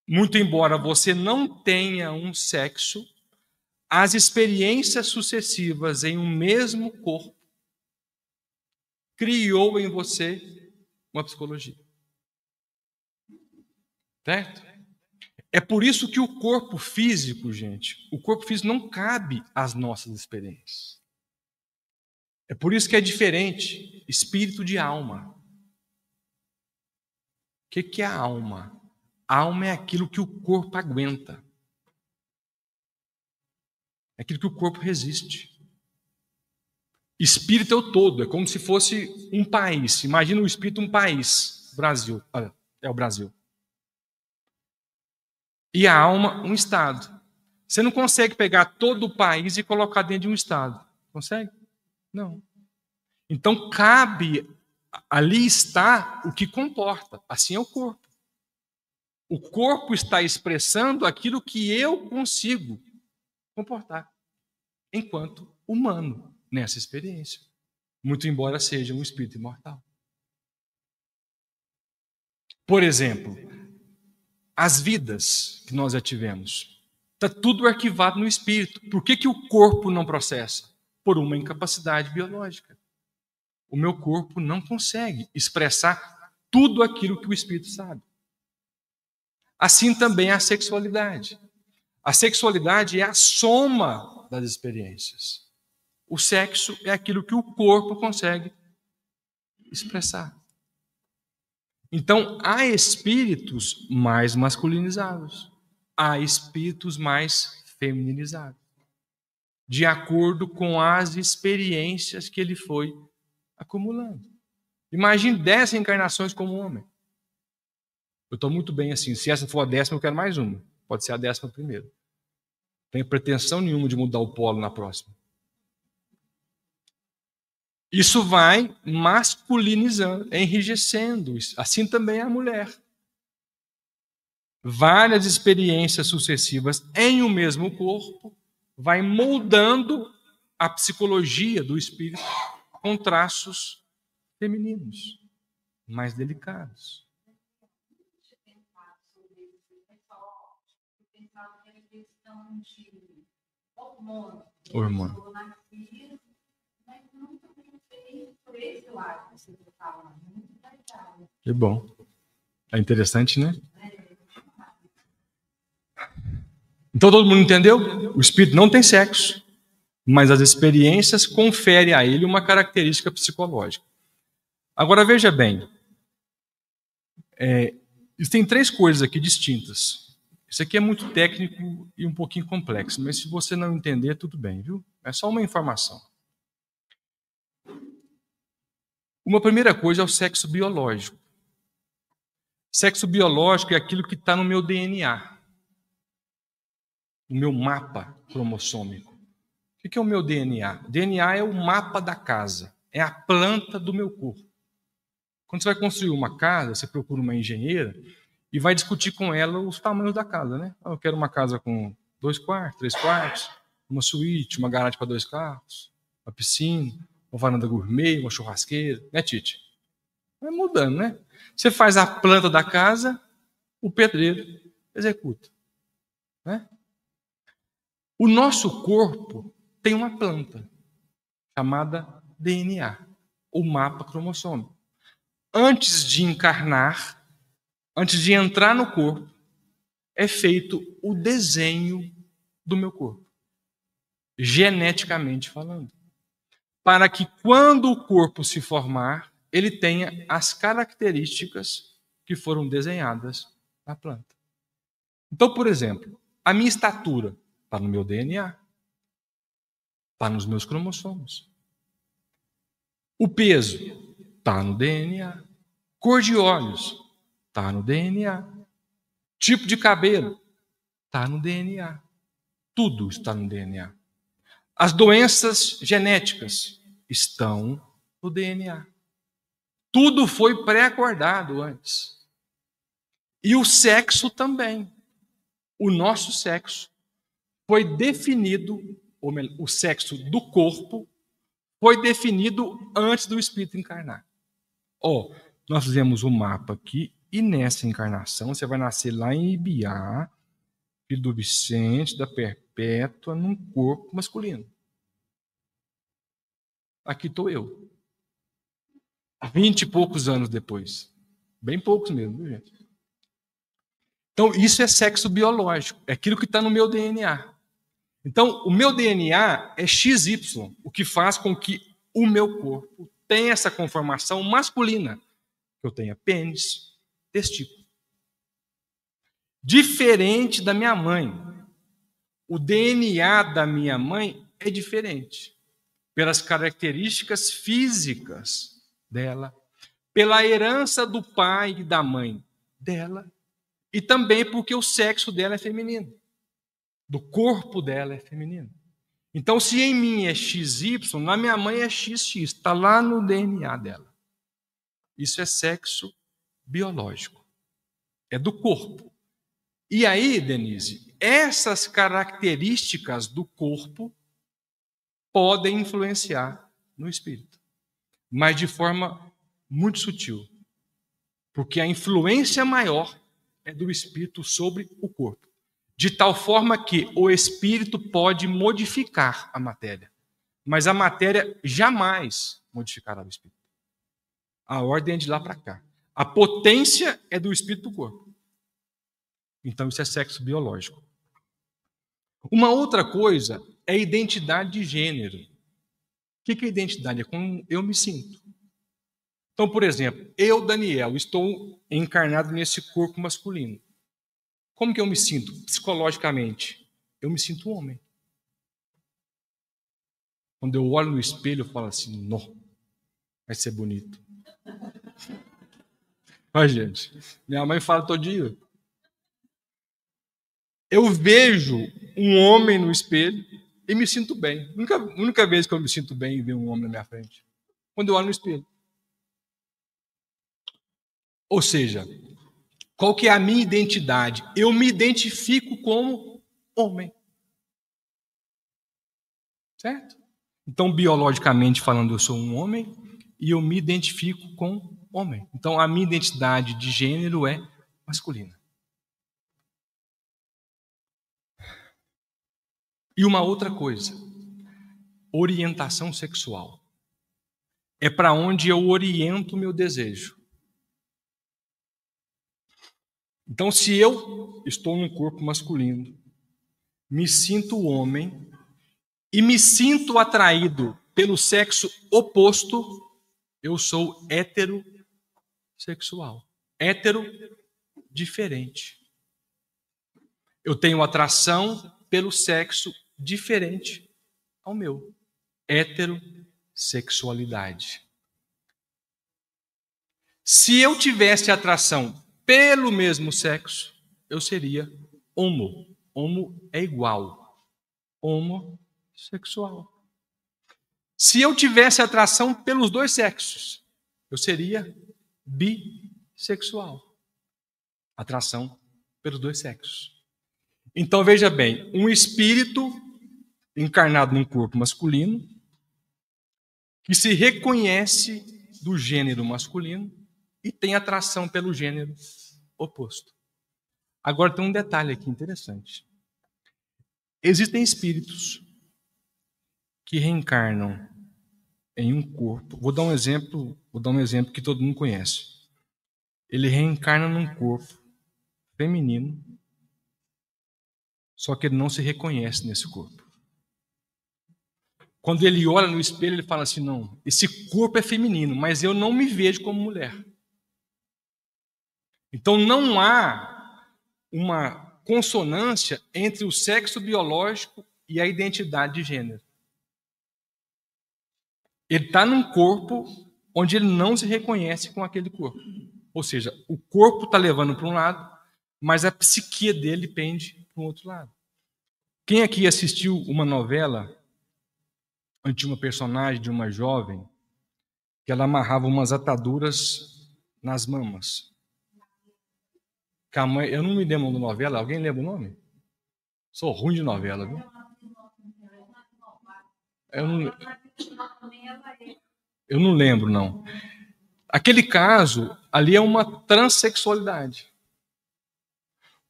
Muito embora você não tenha um sexo, as experiências sucessivas em um mesmo corpo criou em você uma psicologia. Certo? É por isso que o corpo físico, gente, o corpo físico não cabe às nossas experiências. É por isso que é diferente espírito de alma. O que é a alma? A alma é aquilo que o corpo aguenta. É aquilo que o corpo resiste. Espírito é o todo, é como se fosse um país. Imagina o espírito um país. Brasil. É o Brasil. E a alma, um estado. Você não consegue pegar todo o país e colocar dentro de um estado. Consegue? Não. Então, cabe, ali está o que comporta. Assim é o corpo. O corpo está expressando aquilo que eu consigo comportar enquanto humano nessa experiência, muito embora seja um espírito imortal. Por exemplo, as vidas que nós já tivemos, está tudo arquivado no espírito. Por que o corpo não processa? Por uma incapacidade biológica. O meu corpo não consegue expressar tudo aquilo que o espírito sabe. Assim também a sexualidade. A sexualidade é a soma das experiências. O sexo é aquilo que o corpo consegue expressar. Então, há espíritos mais masculinizados, há espíritos mais femininizados, de acordo com as experiências que ele foi acumulando. Imagine 10 reencarnações como homem. Eu estou muito bem assim. Se essa for a 10ª, eu quero mais uma. Pode ser a 11ª. Não tenho pretensão nenhuma de mudar o polo na próxima. Isso vai masculinizando, enrijecendo. Assim também a mulher. Várias experiências sucessivas em um mesmo corpo vai moldando a psicologia do espírito com traços femininos, mais delicados. Hormônio. Que bom. É interessante, né? Então todo mundo entendeu? O espírito não tem sexo, mas as experiências conferem a ele uma característica psicológica. Agora veja bem, existem 3 coisas aqui distintas. Isso aqui é muito técnico e um pouquinho complexo, mas se você não entender, tudo bem, viu? É só uma informação. Uma primeira coisa é o sexo biológico. Sexo biológico é aquilo que está no meu DNA, no meu mapa cromossômico. O que é o meu DNA? O DNA é o mapa da casa, é a planta do meu corpo. Quando você vai construir uma casa, você procura uma engenheira e vai discutir com ela os tamanhos da casa, né? Eu quero uma casa com 2 quartos, 3 quartos, uma suíte, uma garagem para 2 carros, uma piscina, uma varanda gourmet, uma churrasqueira, né, Tite? Vai mudando, né? Você faz a planta da casa, o pedreiro executa, né? O nosso corpo tem uma planta chamada DNA, o mapa cromossômico. Antes de encarnar, antes de entrar no corpo, é feito o desenho do meu corpo, geneticamente falando, para que quando o corpo se formar, ele tenha as características que foram desenhadas na planta. Então, por exemplo, a minha estatura está no meu DNA, está nos meus cromossomos. O peso está no DNA. Cor de olhos está no DNA. Tipo de cabelo está no DNA. Tudo está no DNA. As doenças genéticas estão no DNA. Tudo foi pré-acordado antes. E o sexo também. O nosso sexo foi definido, ou melhor, o sexo do corpo foi definido antes do espírito encarnar. Nós fizemos um mapa aqui e nessa encarnação você vai nascer lá em Ibiá, filho do Vicente, da Perpétua, num corpo masculino. Aqui estou eu. 20 e poucos anos depois. Bem poucos mesmo, viu, gente? Então, isso é sexo biológico. É aquilo que está no meu DNA. Então, o meu DNA é XY, o que faz com que o meu corpo tenha essa conformação masculina. Que eu tenha pênis, testículo. Diferente da minha mãe. O DNA da minha mãe é diferente. Pelas características físicas dela, pela herança do pai e da mãe dela, e também porque o sexo dela é feminino, do corpo dela é feminino. Então, se em mim é XY, na minha mãe é XX, está lá no DNA dela. Isso é sexo biológico, é do corpo. E aí, Denise, essas características do corpo podem influenciar no espírito, mas de forma muito sutil, porque a influência maior é do espírito sobre o corpo, de tal forma que o espírito pode modificar a matéria, mas a matéria jamais modificará o espírito. A ordem é de lá para cá. A potência é do espírito do corpo. Então isso é sexo biológico. Uma outra coisa é identidade de gênero. O que é identidade? É como eu me sinto. Então, por exemplo, eu, Daniel, estou encarnado nesse corpo masculino. Como que eu me sinto psicologicamente? Eu me sinto homem. Quando eu olho no espelho, eu falo assim, não, vai ser bonito. Mas, gente, minha mãe fala todo dia. Eu vejo um homem no espelho e me sinto bem. A única vez que eu me sinto bem e ver um homem na minha frente. Quando eu olho no espelho. Ou seja, qual que é a minha identidade? Eu me identifico como homem. Certo? Então, biologicamente falando, eu sou um homem e eu me identifico com homem. Então, a minha identidade de gênero é masculina. E uma outra coisa, orientação sexual. É para onde eu oriento o meu desejo. Então, se eu estou num corpo masculino, me sinto homem e me sinto atraído pelo sexo oposto, eu sou heterossexual. Hétero, diferente. Eu tenho atração pelo sexo diferente ao meu. Heterossexualidade. Se eu tivesse atração pelo mesmo sexo, eu seria homo. Homo é igual. Homossexual. Se eu tivesse atração pelos dois sexos, eu seria bissexual. Atração pelos dois sexos. Então, veja bem, um espírito encarnado num corpo masculino, que se reconhece do gênero masculino e tem atração pelo gênero oposto. Agora tem um detalhe aqui interessante. Existem espíritos que reencarnam em um corpo. Vou dar um exemplo que todo mundo conhece. Ele reencarna num corpo feminino, só que ele não se reconhece nesse corpo. Quando ele olha no espelho, ele fala assim, não, esse corpo é feminino, mas eu não me vejo como mulher. Então não há uma consonância entre o sexo biológico e a identidade de gênero. Ele está num corpo onde ele não se reconhece com aquele corpo. Ou seja, o corpo está levando para um lado, mas a psique dele pende para o outro lado. Quem aqui assistiu uma novela onde tinha uma personagem de uma jovem que ela amarrava umas ataduras nas mamas? Que a mãe, eu não me lembro da novela, alguém lembra o nome? Sou ruim de novela, viu? Eu não lembro, não. Aquele caso, ali é uma transexualidade.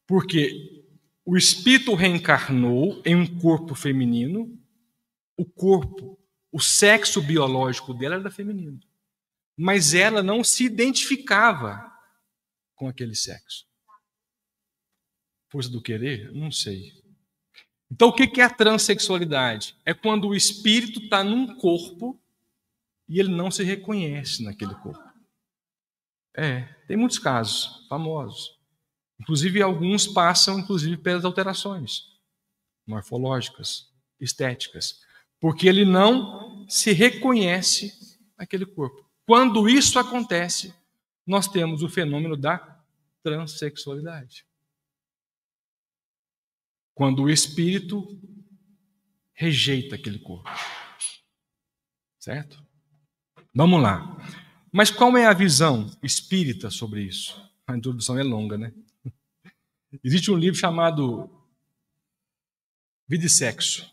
Porque o espírito reencarnou em um corpo feminino, o sexo biológico dela era feminino. Mas ela não se identificava com aquele sexo. Força do querer? Não sei. Então, o que é a transexualidade? É quando o espírito está num corpo e ele não se reconhece naquele corpo. Tem muitos casos famosos. Inclusive, alguns passam, pelas alterações morfológicas, estéticas, porque ele não se reconhece naquele corpo. Quando isso acontece, nós temos o fenômeno da transexualidade. Quando o espírito rejeita aquele corpo. Certo? Vamos lá. Mas qual é a visão espírita sobre isso? A introdução é longa, né? Existe um livro chamado Vida e Sexo,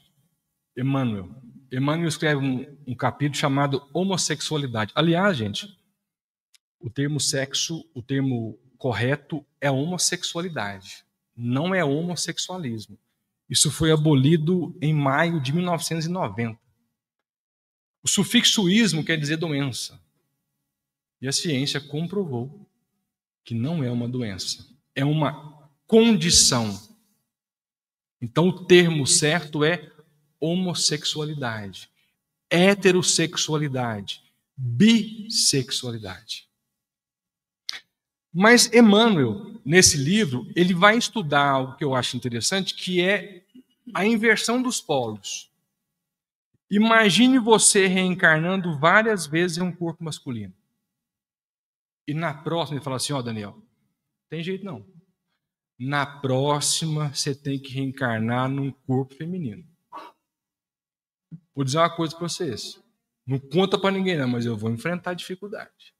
Emmanuel. Emmanuel escreve um capítulo chamado homossexualidade. Aliás, gente, o termo sexo, o termo correto é homossexualidade, não é homossexualismo. Isso foi abolido em maio de 1990. O sufixo ismo quer dizer doença. E a ciência comprovou que não é uma doença, é uma condição. Então o termo certo é homossexualidade, heterossexualidade, bissexualidade. Mas Emmanuel, nesse livro, ele vai estudar algo que eu acho interessante, que é a inversão dos polos. Imagine você reencarnando várias vezes em um corpo masculino. E na próxima ele fala assim, Daniel, tem jeito não. Na próxima você tem que reencarnar num corpo feminino. Vou dizer uma coisa para vocês. Não conta para ninguém não, mas eu vou enfrentar dificuldade.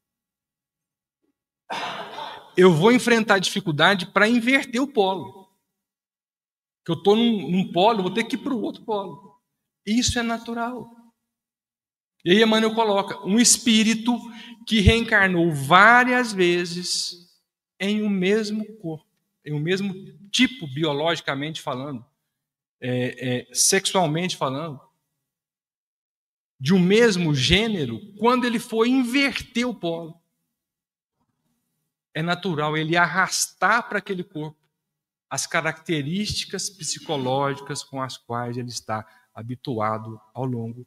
Eu vou enfrentar dificuldade para inverter o polo. Que eu estou num polo, vou ter que ir para o outro polo. Isso é natural. E aí Emmanuel coloca um espírito que reencarnou várias vezes em um mesmo corpo, em um mesmo tipo, biologicamente falando, sexualmente falando, de um mesmo gênero, quando ele foi inverter o polo. É natural ele arrastar para aquele corpo as características psicológicas com as quais ele está habituado ao longo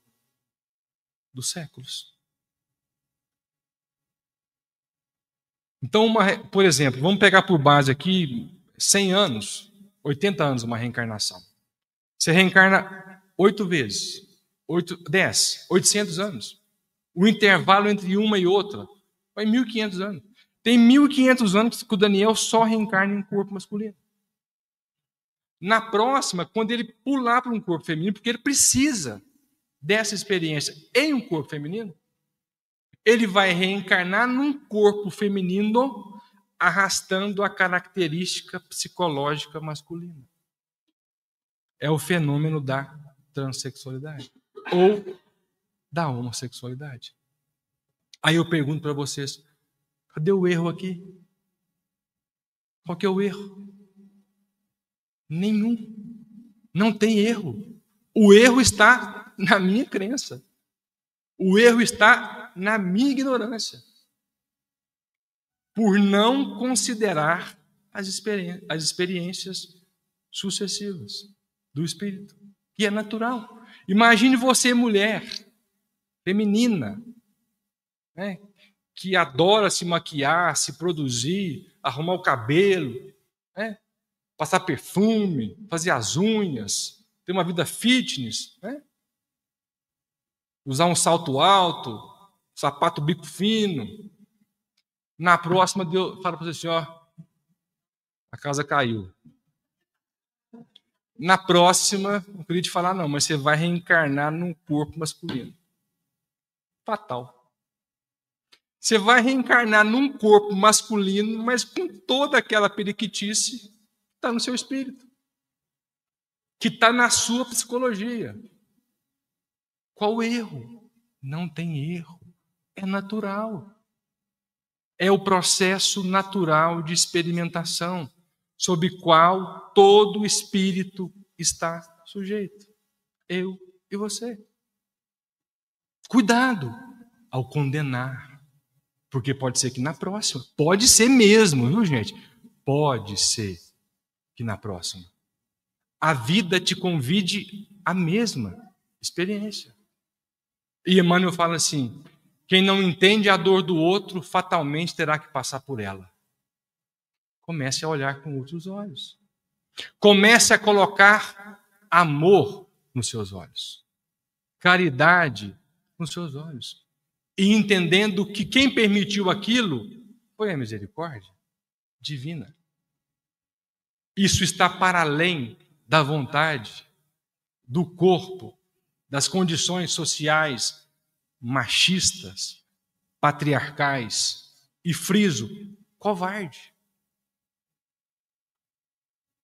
dos séculos. Então, por exemplo, vamos pegar por base aqui 100 anos, 80 anos uma reencarnação. Você reencarna 8 vezes, 10, 800 anos. O intervalo entre uma e outra vai 1.500 anos. Tem 1.500 anos que o Daniel só reencarna em corpo masculino. Na próxima, quando ele pular para um corpo feminino, porque ele precisa dessa experiência em um corpo feminino, ele vai reencarnar num corpo feminino, arrastando a característica psicológica masculina. É o fenômeno da transexualidade ou da homossexualidade. Aí eu pergunto para vocês, cadê o erro aqui? Qual que é o erro? Nenhum. Não tem erro. O erro está na minha crença. O erro está na minha ignorância. Por não considerar as experiências sucessivas do espírito, que é natural. Imagine você, mulher, feminina, né, que adora se maquiar, se produzir, arrumar o cabelo, né, passar perfume, fazer as unhas, ter uma vida fitness, né, usar um salto alto, sapato bico fino. Na próxima, Deus fala para você assim, a casa caiu. Na próxima, não queria te falar não, mas você vai reencarnar num corpo masculino. Fatal. Você vai reencarnar num corpo masculino, mas com toda aquela periquitice que está no seu espírito, que está na sua psicologia. Qual o erro? Não tem erro. É natural. É o processo natural de experimentação, sob qual todo espírito está sujeito. Eu e você. Cuidado ao condenar, porque pode ser que na próxima, pode ser mesmo, viu, gente? Pode ser que na próxima a vida te convide à mesma experiência. E Emmanuel fala assim, quem não entende a dor do outro, fatalmente terá que passar por ela. Comece a olhar com outros olhos. Comece a colocar amor nos seus olhos. Caridade nos seus olhos. E entendendo que quem permitiu aquilo foi a misericórdia divina. Isso está para além da vontade, do corpo, das condições sociais machistas, patriarcais e, friso, covarde.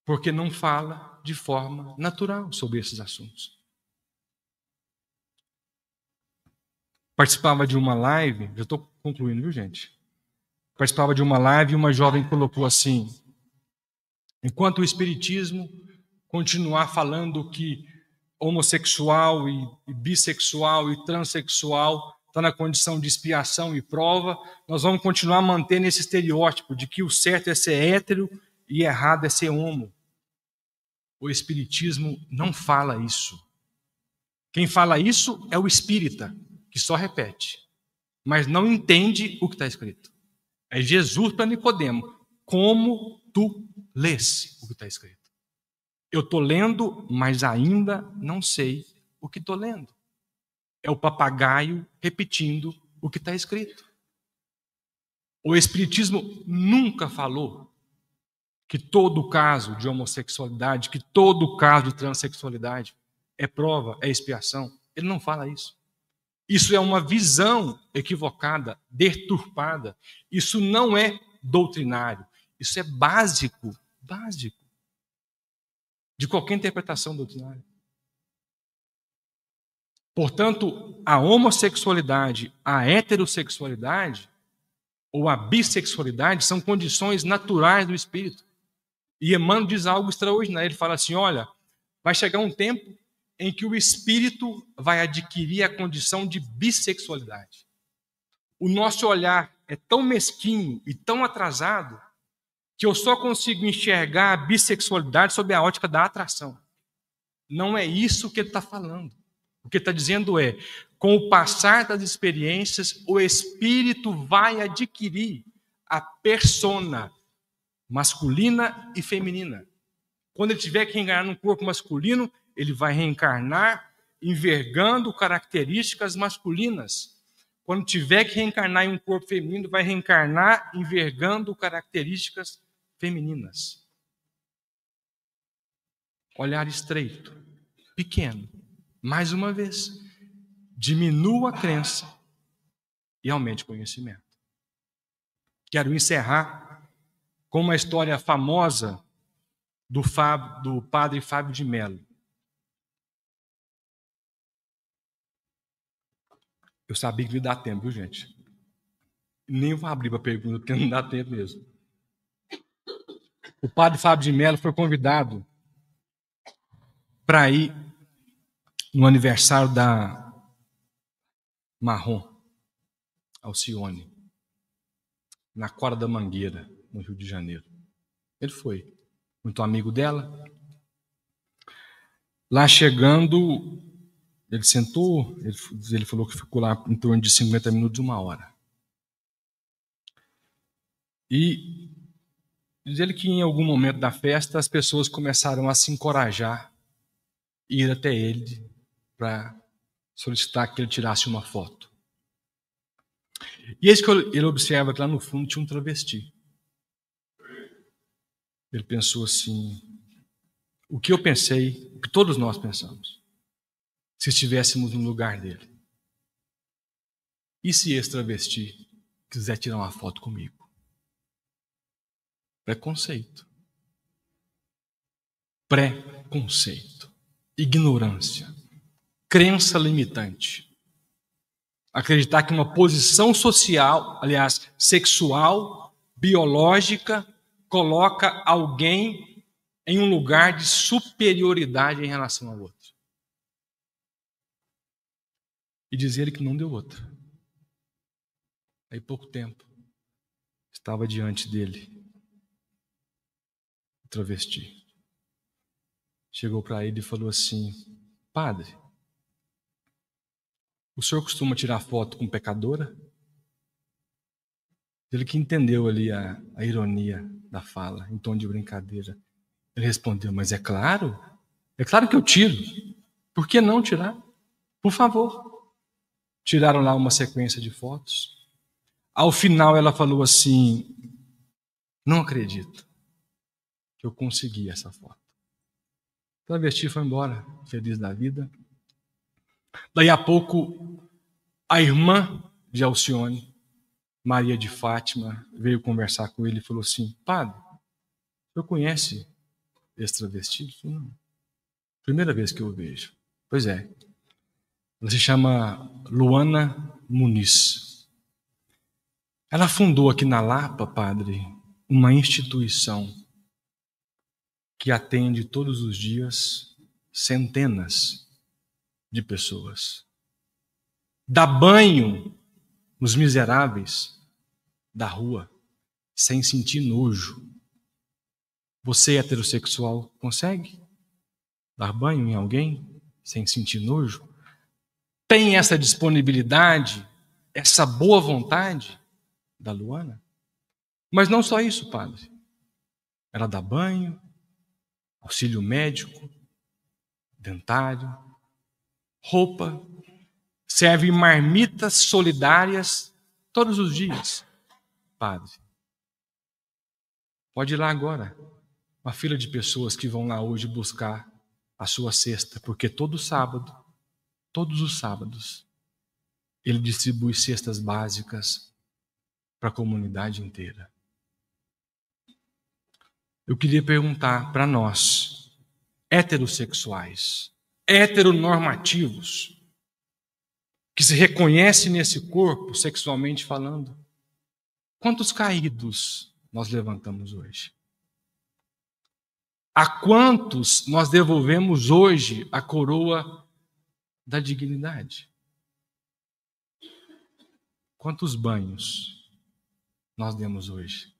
porque não fala de forma natural sobre esses assuntos. Participava de uma live, já estou concluindo, viu, gente? Participava de uma live e uma jovem colocou assim: enquanto o Espiritismo continuar falando que homossexual e bissexual e transexual está na condição de expiação e prova, nós vamos continuar mantendo esse estereótipo de que o certo é ser hétero e errado é ser homo. O Espiritismo não fala isso. Quem fala isso é o espírita, que só repete, mas não entende o que está escrito. É Jesus para Nicodemo: como tu lês o que está escrito? Eu estou lendo, mas ainda não sei o que estou lendo. É o papagaio repetindo o que está escrito. O Espiritismo nunca falou que todo caso de homossexualidade, que todo caso de transexualidade é prova, é expiação. Ele não fala isso. Isso é uma visão equivocada, deturpada. Isso não é doutrinário. Isso é básico de qualquer interpretação doutrinária. Portanto, a homossexualidade, a heterossexualidade ou a bissexualidade são condições naturais do espírito. E Emmanuel diz algo extraordinário. Ele fala assim: olha, vai chegar um tempo em que o espírito vai adquirir a condição de bissexualidade. O nosso olhar é tão mesquinho e tão atrasado que eu só consigo enxergar a bissexualidade sob a ótica da atração. Não é isso que ele está falando. O que ele está dizendo é: com o passar das experiências, o espírito vai adquirir a persona masculina e feminina. Quando ele tiver que reencarnar num corpo masculino, ele vai reencarnar envergando características masculinas. Quando tiver que reencarnar em um corpo feminino, vai reencarnar envergando características femininas. Olhar estreito, pequeno. Mais uma vez, diminua a crença e aumente o conhecimento. Quero encerrar com uma história famosa do padre Fábio de Mello. Eu sabia que ia dar tempo, viu, gente? Nem vou abrir para pergunta, porque não dá tempo mesmo. O padre Fábio de Mello foi convidado para ir no aniversário da Marrom Alcione, na Quadra da Mangueira, no Rio de Janeiro. Ele foi, muito amigo dela. Lá chegando, ele sentou, ele falou que ficou lá em torno de 50 minutos, 1 hora. E diz ele que em algum momento da festa as pessoas começaram a se encorajar e ir até ele para solicitar que ele tirasse uma foto. E eis que ele observa que lá no fundo tinha um travesti. Ele pensou assim: o que eu pensei, o que todos nós pensamos, se estivéssemos no lugar dele. E se esse travesti quiser tirar uma foto comigo? Preconceito. Preconceito. Ignorância. Crença limitante. Acreditar que uma posição social, aliás, sexual, biológica, coloca alguém em um lugar de superioridade em relação ao outro. E dizer ele que não deu outra. Aí pouco tempo, estava diante dele o travesti. Chegou para ele e falou assim: padre, o senhor costuma tirar foto com pecadora? Ele que entendeu ali a ironia da fala, em tom de brincadeira. Ele respondeu: mas é claro que eu tiro. Por que não tirar? Por favor. Tiraram lá uma sequência de fotos. Ao final ela falou assim: não acredito que eu consegui essa foto. O travesti foi embora, feliz da vida. Daí a pouco, a irmã de Alcione, Maria de Fátima, veio conversar com ele e falou assim: padre, o senhor conhece ex-travesti? Não. Primeira vez que eu vejo. Pois é. Ela se chama Luana Muniz. Ela fundou aqui na Lapa, padre, uma instituição que atende todos os dias centenas de pessoas. Dá banho nos miseráveis da rua, sem sentir nojo. Você, heterossexual, consegue dar banho em alguém sem sentir nojo? Tem essa disponibilidade, essa boa vontade da Luana? Mas não só isso, padre. Ela dá banho, auxílio médico, dentário, roupa, serve marmitas solidárias todos os dias. Padre, pode ir lá agora. Uma fila de pessoas que vão lá hoje buscar a sua cesta, porque todo sábado, todos os sábados, ele distribui cestas básicas para a comunidade inteira. Eu queria perguntar para nós, heterossexuais, heteronormativos, que se reconhecem nesse corpo, sexualmente falando, quantos caídos nós levantamos hoje? A quantos nós devolvemos hoje a coroa da dignidade? Quantos banhos nós demos hoje?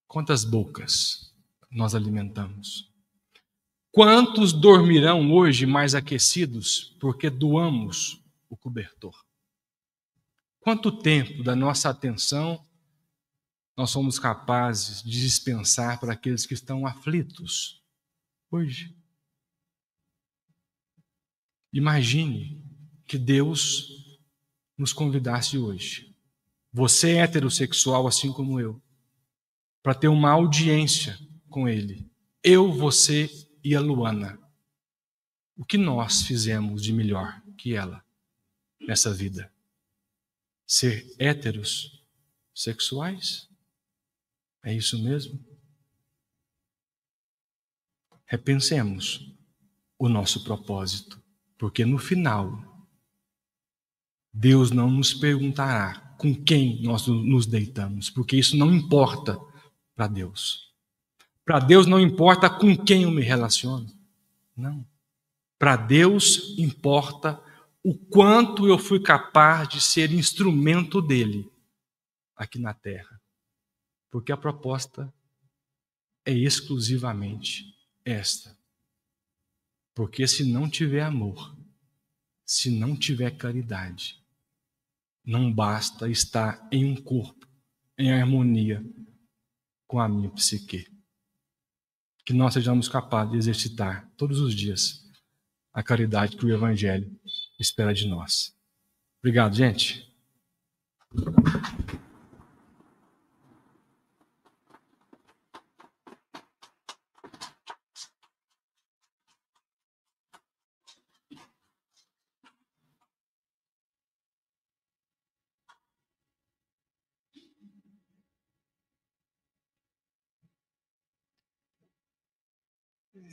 Quantas bocas nós alimentamos? Quantos dormirão hoje mais aquecidos porque doamos o cobertor? Quanto tempo da nossa atenção nós somos capazes de dispensar para aqueles que estão aflitos hoje? Imagine que Deus nos convidasse hoje, você é heterossexual assim como eu, para ter uma audiência com Ele. Eu, você e a Luana. O que nós fizemos de melhor que ela nessa vida? Ser héteros sexuais? É isso mesmo? Repensemos o nosso propósito, porque no final, Deus não nos perguntará com quem nós nos deitamos, porque isso não importa para Deus. Para Deus não importa com quem eu me relaciono. Não. Para Deus importa o quanto eu fui capaz de ser instrumento dele aqui na terra. Porque a proposta é exclusivamente esta. Porque se não tiver amor, se não tiver caridade, não basta estar em um corpo, em harmonia com a minha psique. Que nós sejamos capazes de exercitar todos os dias a caridade que o Evangelho espera de nós. Obrigado, gente.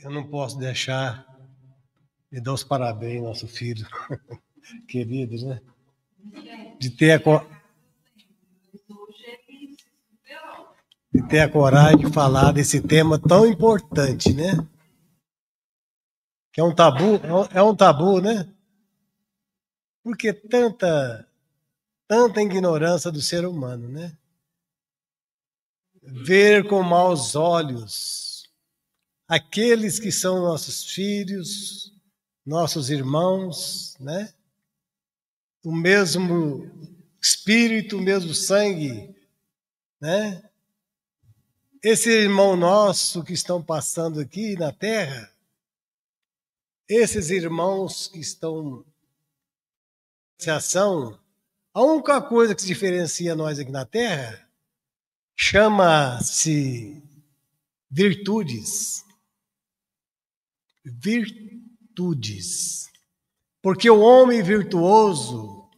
Eu não posso deixar de dar os parabéns ao nosso filho querido, né? De ter a coragem de falar desse tema tão importante, né? Que é um tabu, né? Porque tanta ignorância do ser humano, né? Ver com maus olhos aqueles que são nossos filhos, nossos irmãos, né? O mesmo espírito, o mesmo sangue, né? Esse irmão nosso que estão passando aqui na terra, esses irmãos que estão em ação, a única coisa que se diferencia nós aqui na terra chama-se virtudes. Virtudes. Porque o homem virtuoso,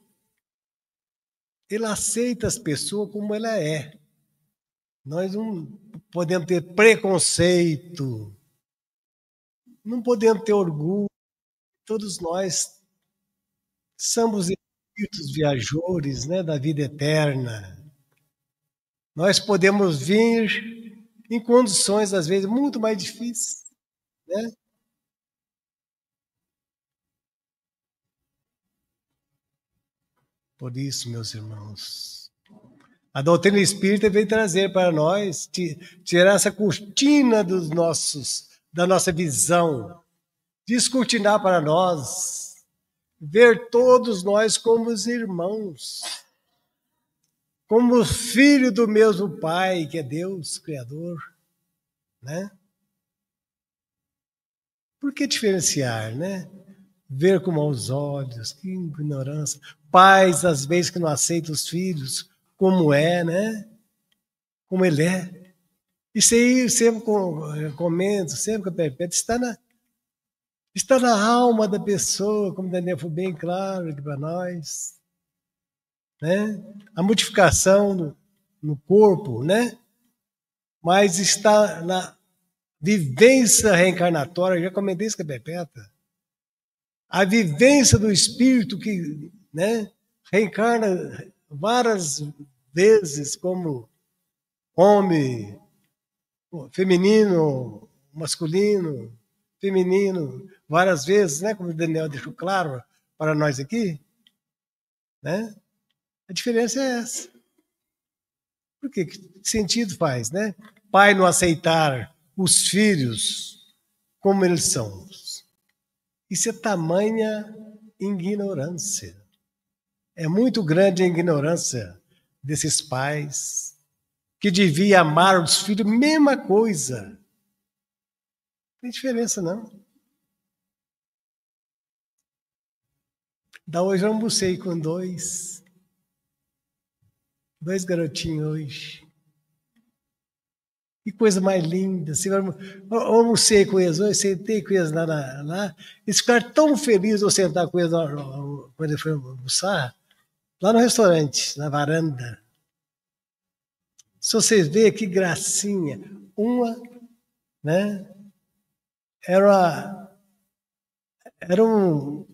ele aceita as pessoas como ela é. Nós não podemos ter preconceito, não podemos ter orgulho. Todos nós somos espíritos viajores, né, da vida eterna. Nós podemos vir em condições, às vezes, muito mais difíceis, né? Por isso, meus irmãos, a doutrina espírita vem trazer para nós, tirar essa cortina da nossa visão, descortinar para nós, ver todos nós como os irmãos, como filho do mesmo Pai, que é Deus, Criador, né? Por que diferenciar, né? Ver com maus olhos, que ignorância. Pais, às vezes, que não aceitam os filhos como é, né? Como ele é. Isso aí, sempre comento, sempre que eu perpétuo, está na alma da pessoa, como o Daniel foi bem claro aqui para nós. Né? A modificação no corpo, né? Mas está na vivência reencarnatória, já comentei isso com a Perpétua. A vivência do espírito que, né, reencarna várias vezes como homem, feminino, masculino, feminino, várias vezes, né, como o Daniel deixou claro para nós aqui, né? A diferença é essa. Por quê? Que sentido faz, né? Pai não aceitar os filhos como eles são. Isso é tamanha ignorância. É muito grande a ignorância desses pais que deviam amar os filhos, mesma coisa. Não tem diferença, não. Da hoje eu almocei com dois garotinhos hoje. Que coisa mais linda. Eu almocei com eles hoje, sentei com eles lá. Eles ficaram tão felizes de eu sentar com eles quando eu fui almoçar, lá no restaurante, na varanda. Se vocês verem que gracinha. Uma, né? Era um...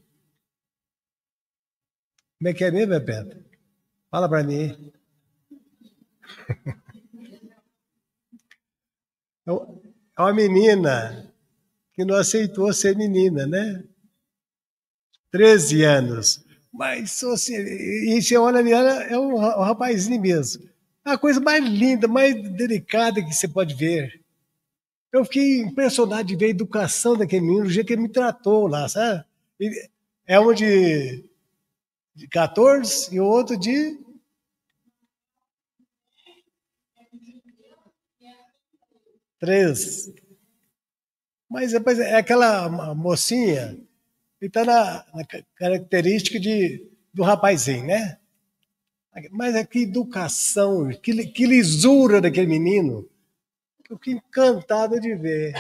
Como é que é mesmo, Bebeto? Fala para mim. É uma menina que não aceitou ser menina, né? 13 anos. Mas e você olha ali, é um rapazinho mesmo. É a coisa mais linda, mais delicada que você pode ver. Eu fiquei impressionado de ver a educação daquele menino, o jeito que ele me tratou lá, sabe? É um de 14 e o outro de 3. Mas depois é aquela mocinha que está na característica do rapazinho, né? Mas é que educação, que lisura daquele menino. Eu fiquei encantado de ver.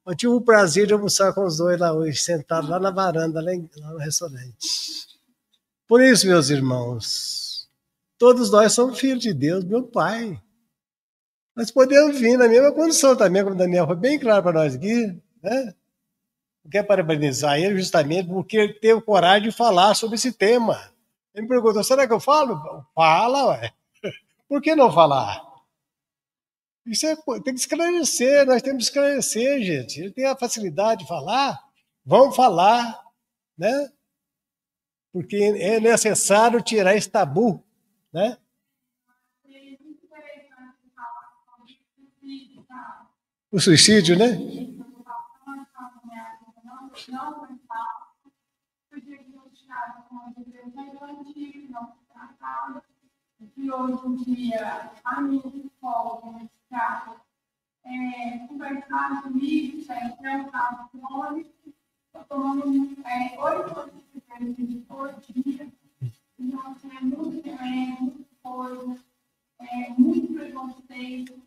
Eu tive o prazer de almoçar com os dois lá hoje, sentados lá na varanda, lá no restaurante. Por isso, meus irmãos, todos nós somos filhos de Deus, meu Pai. Nós podemos vir na mesma condição também, como o Daniel foi bem claro para nós aqui, né? Eu quero parabenizar ele justamente porque ele teve coragem de falar sobre esse tema. Ele me perguntou, será que eu falo? Fala, ué. Por que não falar? Isso tem que esclarecer, nós temos que esclarecer, gente. Ele tem a facilidade de falar, vamos falar, né? Porque é necessário tirar esse tabu, né? O suicídio, né? E hoje em dia, a minha psicóloga, nesse caso, conversar comigo, sempre é um caso crônico, estou tomando 8 antidepressivos por dia, então, assim, é muito remédio, muita coisa, muito preconceito.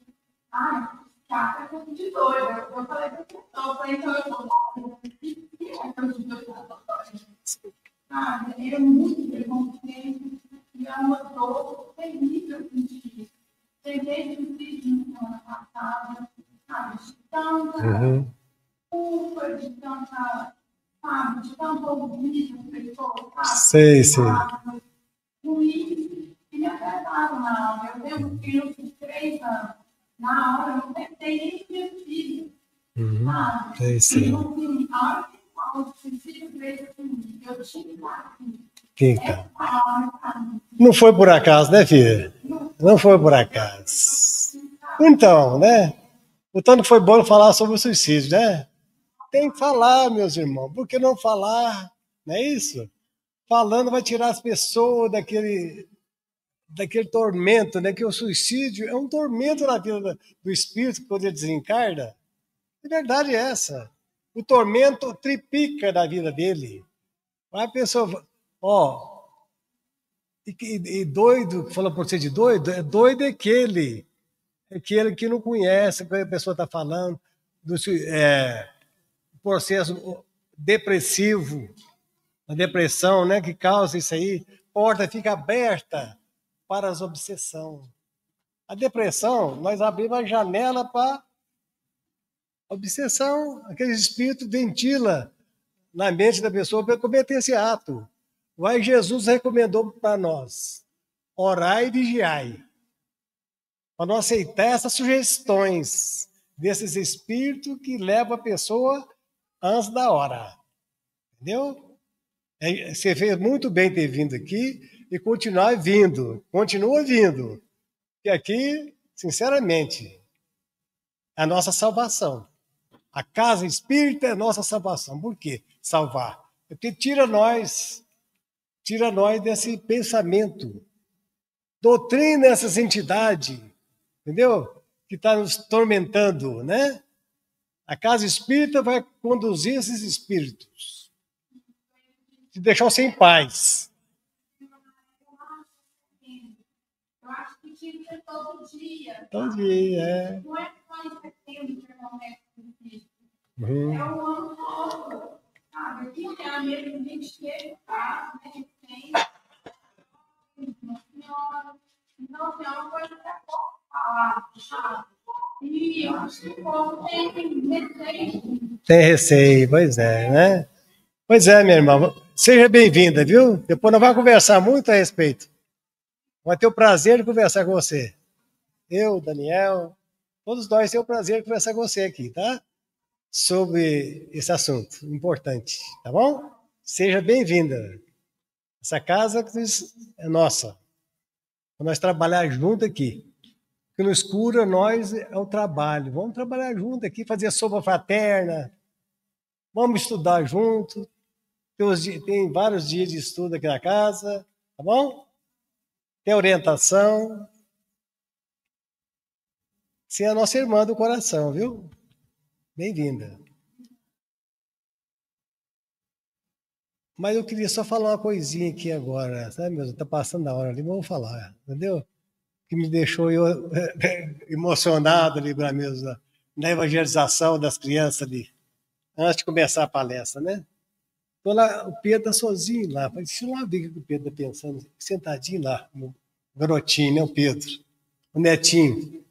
Ai, cara, eu tô de doida. Eu falei pra pessoa, então eu tô doida. O que é que eu tô doida? Sabe, é muito preconceito. E é uma dor terrível sentir. Tentei suicídio na semana passada. enjoa de tanta, sabe, de tanto ouvir as pessoas, sabe? Sei, sei. Ruim e me afetava na aula. Eu tenho um filho de 3 anos. Na aula, eu não tentei nem meu filho, sabe? Sei, sei. Então, assim, a hora que eu falo de filho dele, assim, eu tinha que estar aqui. Quem tá? Não foi por acaso, né, filha? Não foi por acaso. Então, né? O tanto que foi bom falar sobre o suicídio, né? Tem que falar, meus irmãos. Por que não falar? Não é isso? Falando vai tirar as pessoas daquele tormento, né? Que o suicídio é um tormento na vida do espírito quando ele desencarna. A verdade é essa. O tormento triplica na vida dele. A pessoa, ó, e doido, que fala por ser de doido, é doido aquele que não conhece o que a pessoa está falando, do processo depressivo, a depressão, né, que causa isso aí, porta fica aberta para as obsessões. A depressão, nós abrimos a janela para obsessão, aquele espírito ventila na mente da pessoa para cometer esse ato. Mas Jesus recomendou para nós, orai e vigiai, para não aceitar essas sugestões desses espíritos que levam a pessoa antes da hora. Entendeu? Você fez muito bem ter vindo aqui e continuar vindo. Continua vindo. E aqui, sinceramente, é a nossa salvação. A casa espírita é a nossa salvação. Por quê? Salvar. Porque tira nós desse pensamento. Doutrina essas entidades, entendeu? Que está nos tormentando, né? A casa espírita vai conduzir esses espíritos. Te deixar sem paz. Eu acho que tinha que ser todo dia. Todo dia, é. Não é só em setembro que acontece isso. Uhum. É o ano todo. Sabe? Aqui em janeiro, a gente teve caso, né? A gente tem uma senhora. Então, assim, é uma coisa que é pouco falar, sabe? E eu acho que o povo tem receio. Tem receio, pois é, né? Pois é, minha irmã. Seja bem-vinda, viu? Depois nós vamos conversar muito a respeito. Vai ter o prazer de conversar com você. Eu, Daniel, todos nós temos o prazer de conversar com você aqui, tá? Sobre esse assunto importante, tá bom? Seja bem-vinda. Essa casa é nossa. Nós trabalhar junto aqui. O que nos cura nós é o trabalho. Vamos trabalhar junto aqui, fazer sopa fraterna. Vamos estudar junto. Tem vários dias de estudo aqui na casa, tá bom? Tem orientação. Você é a nossa irmã do coração, viu? Bem-vinda. Mas eu queria só falar uma coisinha aqui agora, sabe, meu? Tá passando a hora ali, mas eu vou falar, entendeu? Que me deixou eu emocionado ali para mesmo na evangelização das crianças ali, antes de começar a palestra, né? Tô lá, o Pedro tá sozinho lá. Falei, deixa eu lá ver o que o Pedro tá pensando, sentadinho lá, o garotinho, né, o Pedro, o netinho,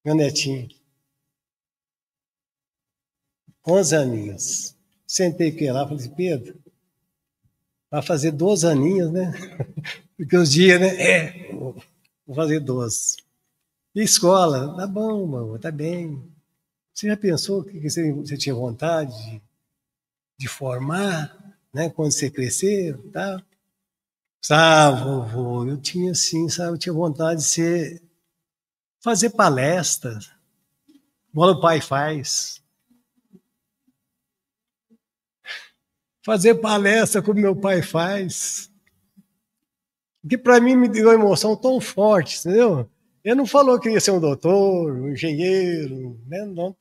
meu netinho. 11 aninhos. Sentei com ele lá, falei assim, Pedro, vai fazer 12 aninhos, né? Porque os dias, né? Vou fazer 12. E escola? Tá bom, mano, tá bem. Você já pensou que você tinha vontade de formar, né? Quando você crescer, tá? Sabe, vovô, eu tinha sim, sabe? Eu tinha vontade de fazer palestras, igual o pai faz. Fazer palestra como meu pai faz. Que para mim me deu uma emoção tão forte, entendeu? Ele não falou que ia ser um doutor, um engenheiro, né? Não,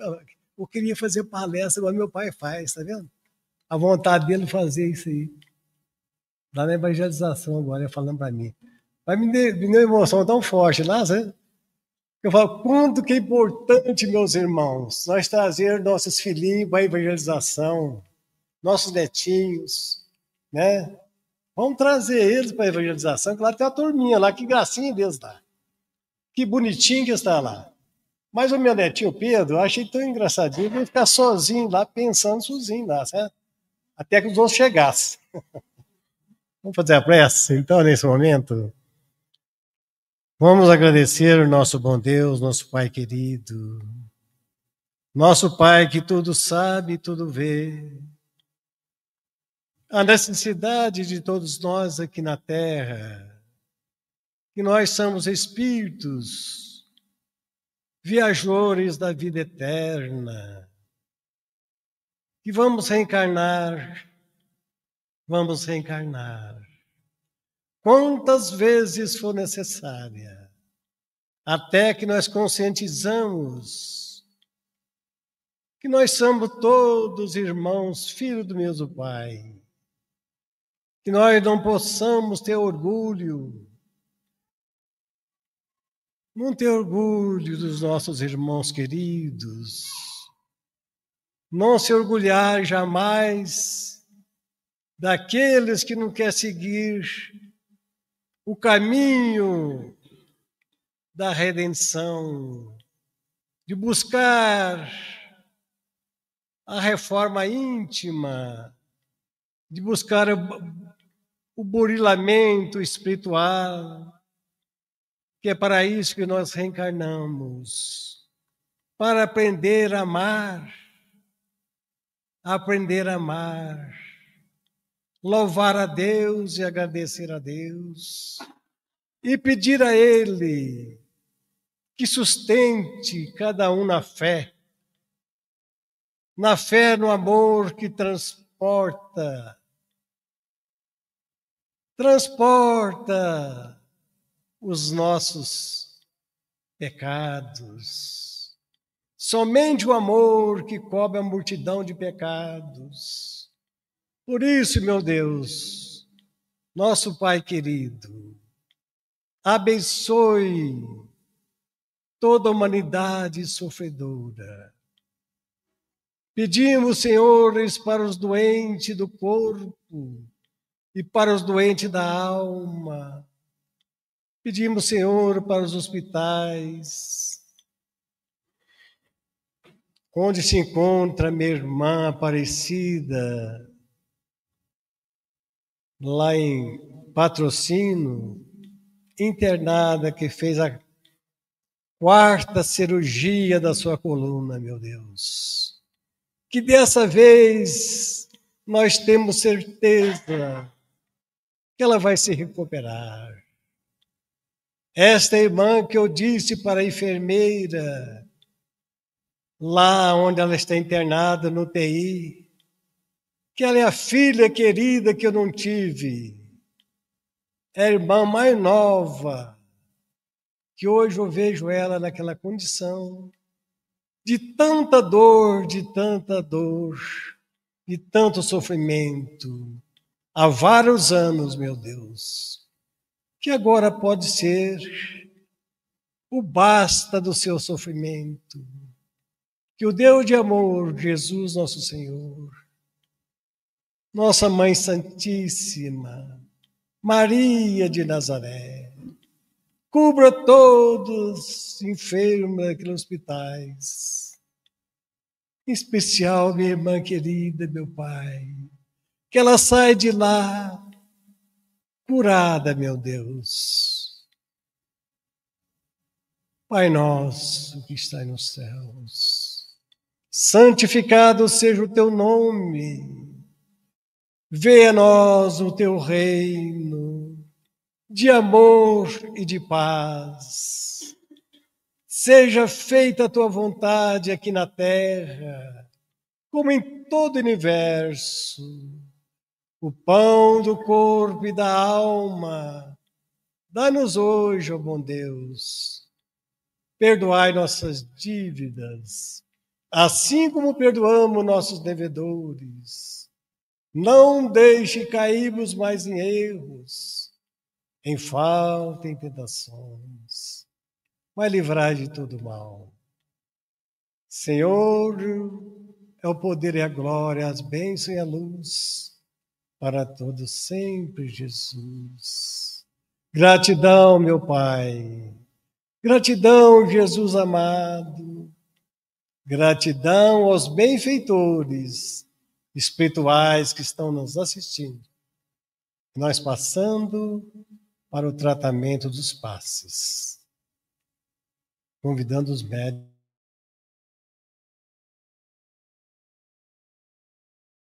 eu queria fazer palestra igual meu pai faz, tá vendo? A vontade dele de fazer isso aí. Lá na evangelização agora, ele falando para mim. Mas me deu uma emoção tão forte lá, sabe? Eu falo, quanto que é importante, meus irmãos, nós trazer nossos filhinhos para a evangelização, nossos netinhos, né? Vamos trazer eles para a evangelização, que lá tem uma turminha lá, que gracinha deles lá. Que bonitinho que está lá. Mas o meu netinho Pedro, eu achei tão engraçadinho, ele ficar sozinho lá, pensando sozinho lá, certo? Até que os outros chegassem. Vamos fazer a prece, então, nesse momento? Vamos agradecer o nosso bom Deus, nosso Pai querido, nosso Pai que tudo sabe e tudo vê. A necessidade de todos nós aqui na Terra, que nós somos espíritos, viajores da vida eterna, que vamos reencarnar. Quantas vezes for necessária, até que nós conscientizamos que nós somos todos irmãos, filhos do mesmo Pai, que nós não possamos ter orgulho, não ter orgulho dos nossos irmãos queridos, não se orgulhar jamais daqueles que não querem seguir o caminho da redenção, de buscar a reforma íntima, de buscar o burilamento espiritual, que é para isso que nós reencarnamos, para aprender a amar, louvar a Deus e agradecer a Deus, e pedir a Ele que sustente cada um na fé, no amor que transporta os nossos pecados. Somente o amor que cobre a multidão de pecados. Por isso, meu Deus, nosso Pai querido, abençoe toda a humanidade sofredora. Pedimos, senhores, para os doentes do corpo e para os doentes da alma. Pedimos, Senhor, para os hospitais, onde se encontra minha irmã Aparecida, lá em Patrocínio, internada, que fez a 4ª cirurgia da sua coluna, meu Deus. Que dessa vez nós temos certeza que ela vai se recuperar. Esta irmã que eu disse para a enfermeira, lá onde ela está internada, no UTI, que ela é a filha querida que eu não tive, é a irmã mais nova, que hoje eu vejo ela naquela condição de tanta dor, de tanto sofrimento, há vários anos, meu Deus, que agora pode ser o basta do seu sofrimento. Que o Deus de amor, Jesus nosso Senhor, nossa Mãe Santíssima, Maria de Nazaré, cubra todos enfermos daqueles hospitais, em especial minha irmã querida, meu Pai, que ela saia de lá curada, meu Deus. Pai nosso que está nos céus, santificado seja o teu nome, venha a nós o teu reino, de amor e de paz. Seja feita a tua vontade aqui na terra, como em todo o universo. O pão do corpo e da alma, dá-nos hoje, ó bom Deus. Perdoai nossas dívidas, assim como perdoamos nossos devedores. Não deixe cairmos mais em erros, em falta, em tentações, mas livrai de todo mal. Senhor, é o poder e a glória, as bênçãos e a luz, para todos sempre, Jesus. Gratidão, meu Pai. Gratidão, Jesus amado. Gratidão aos benfeitores espirituais que estão nos assistindo. Nós passando para o tratamento dos passes, convidando os médicos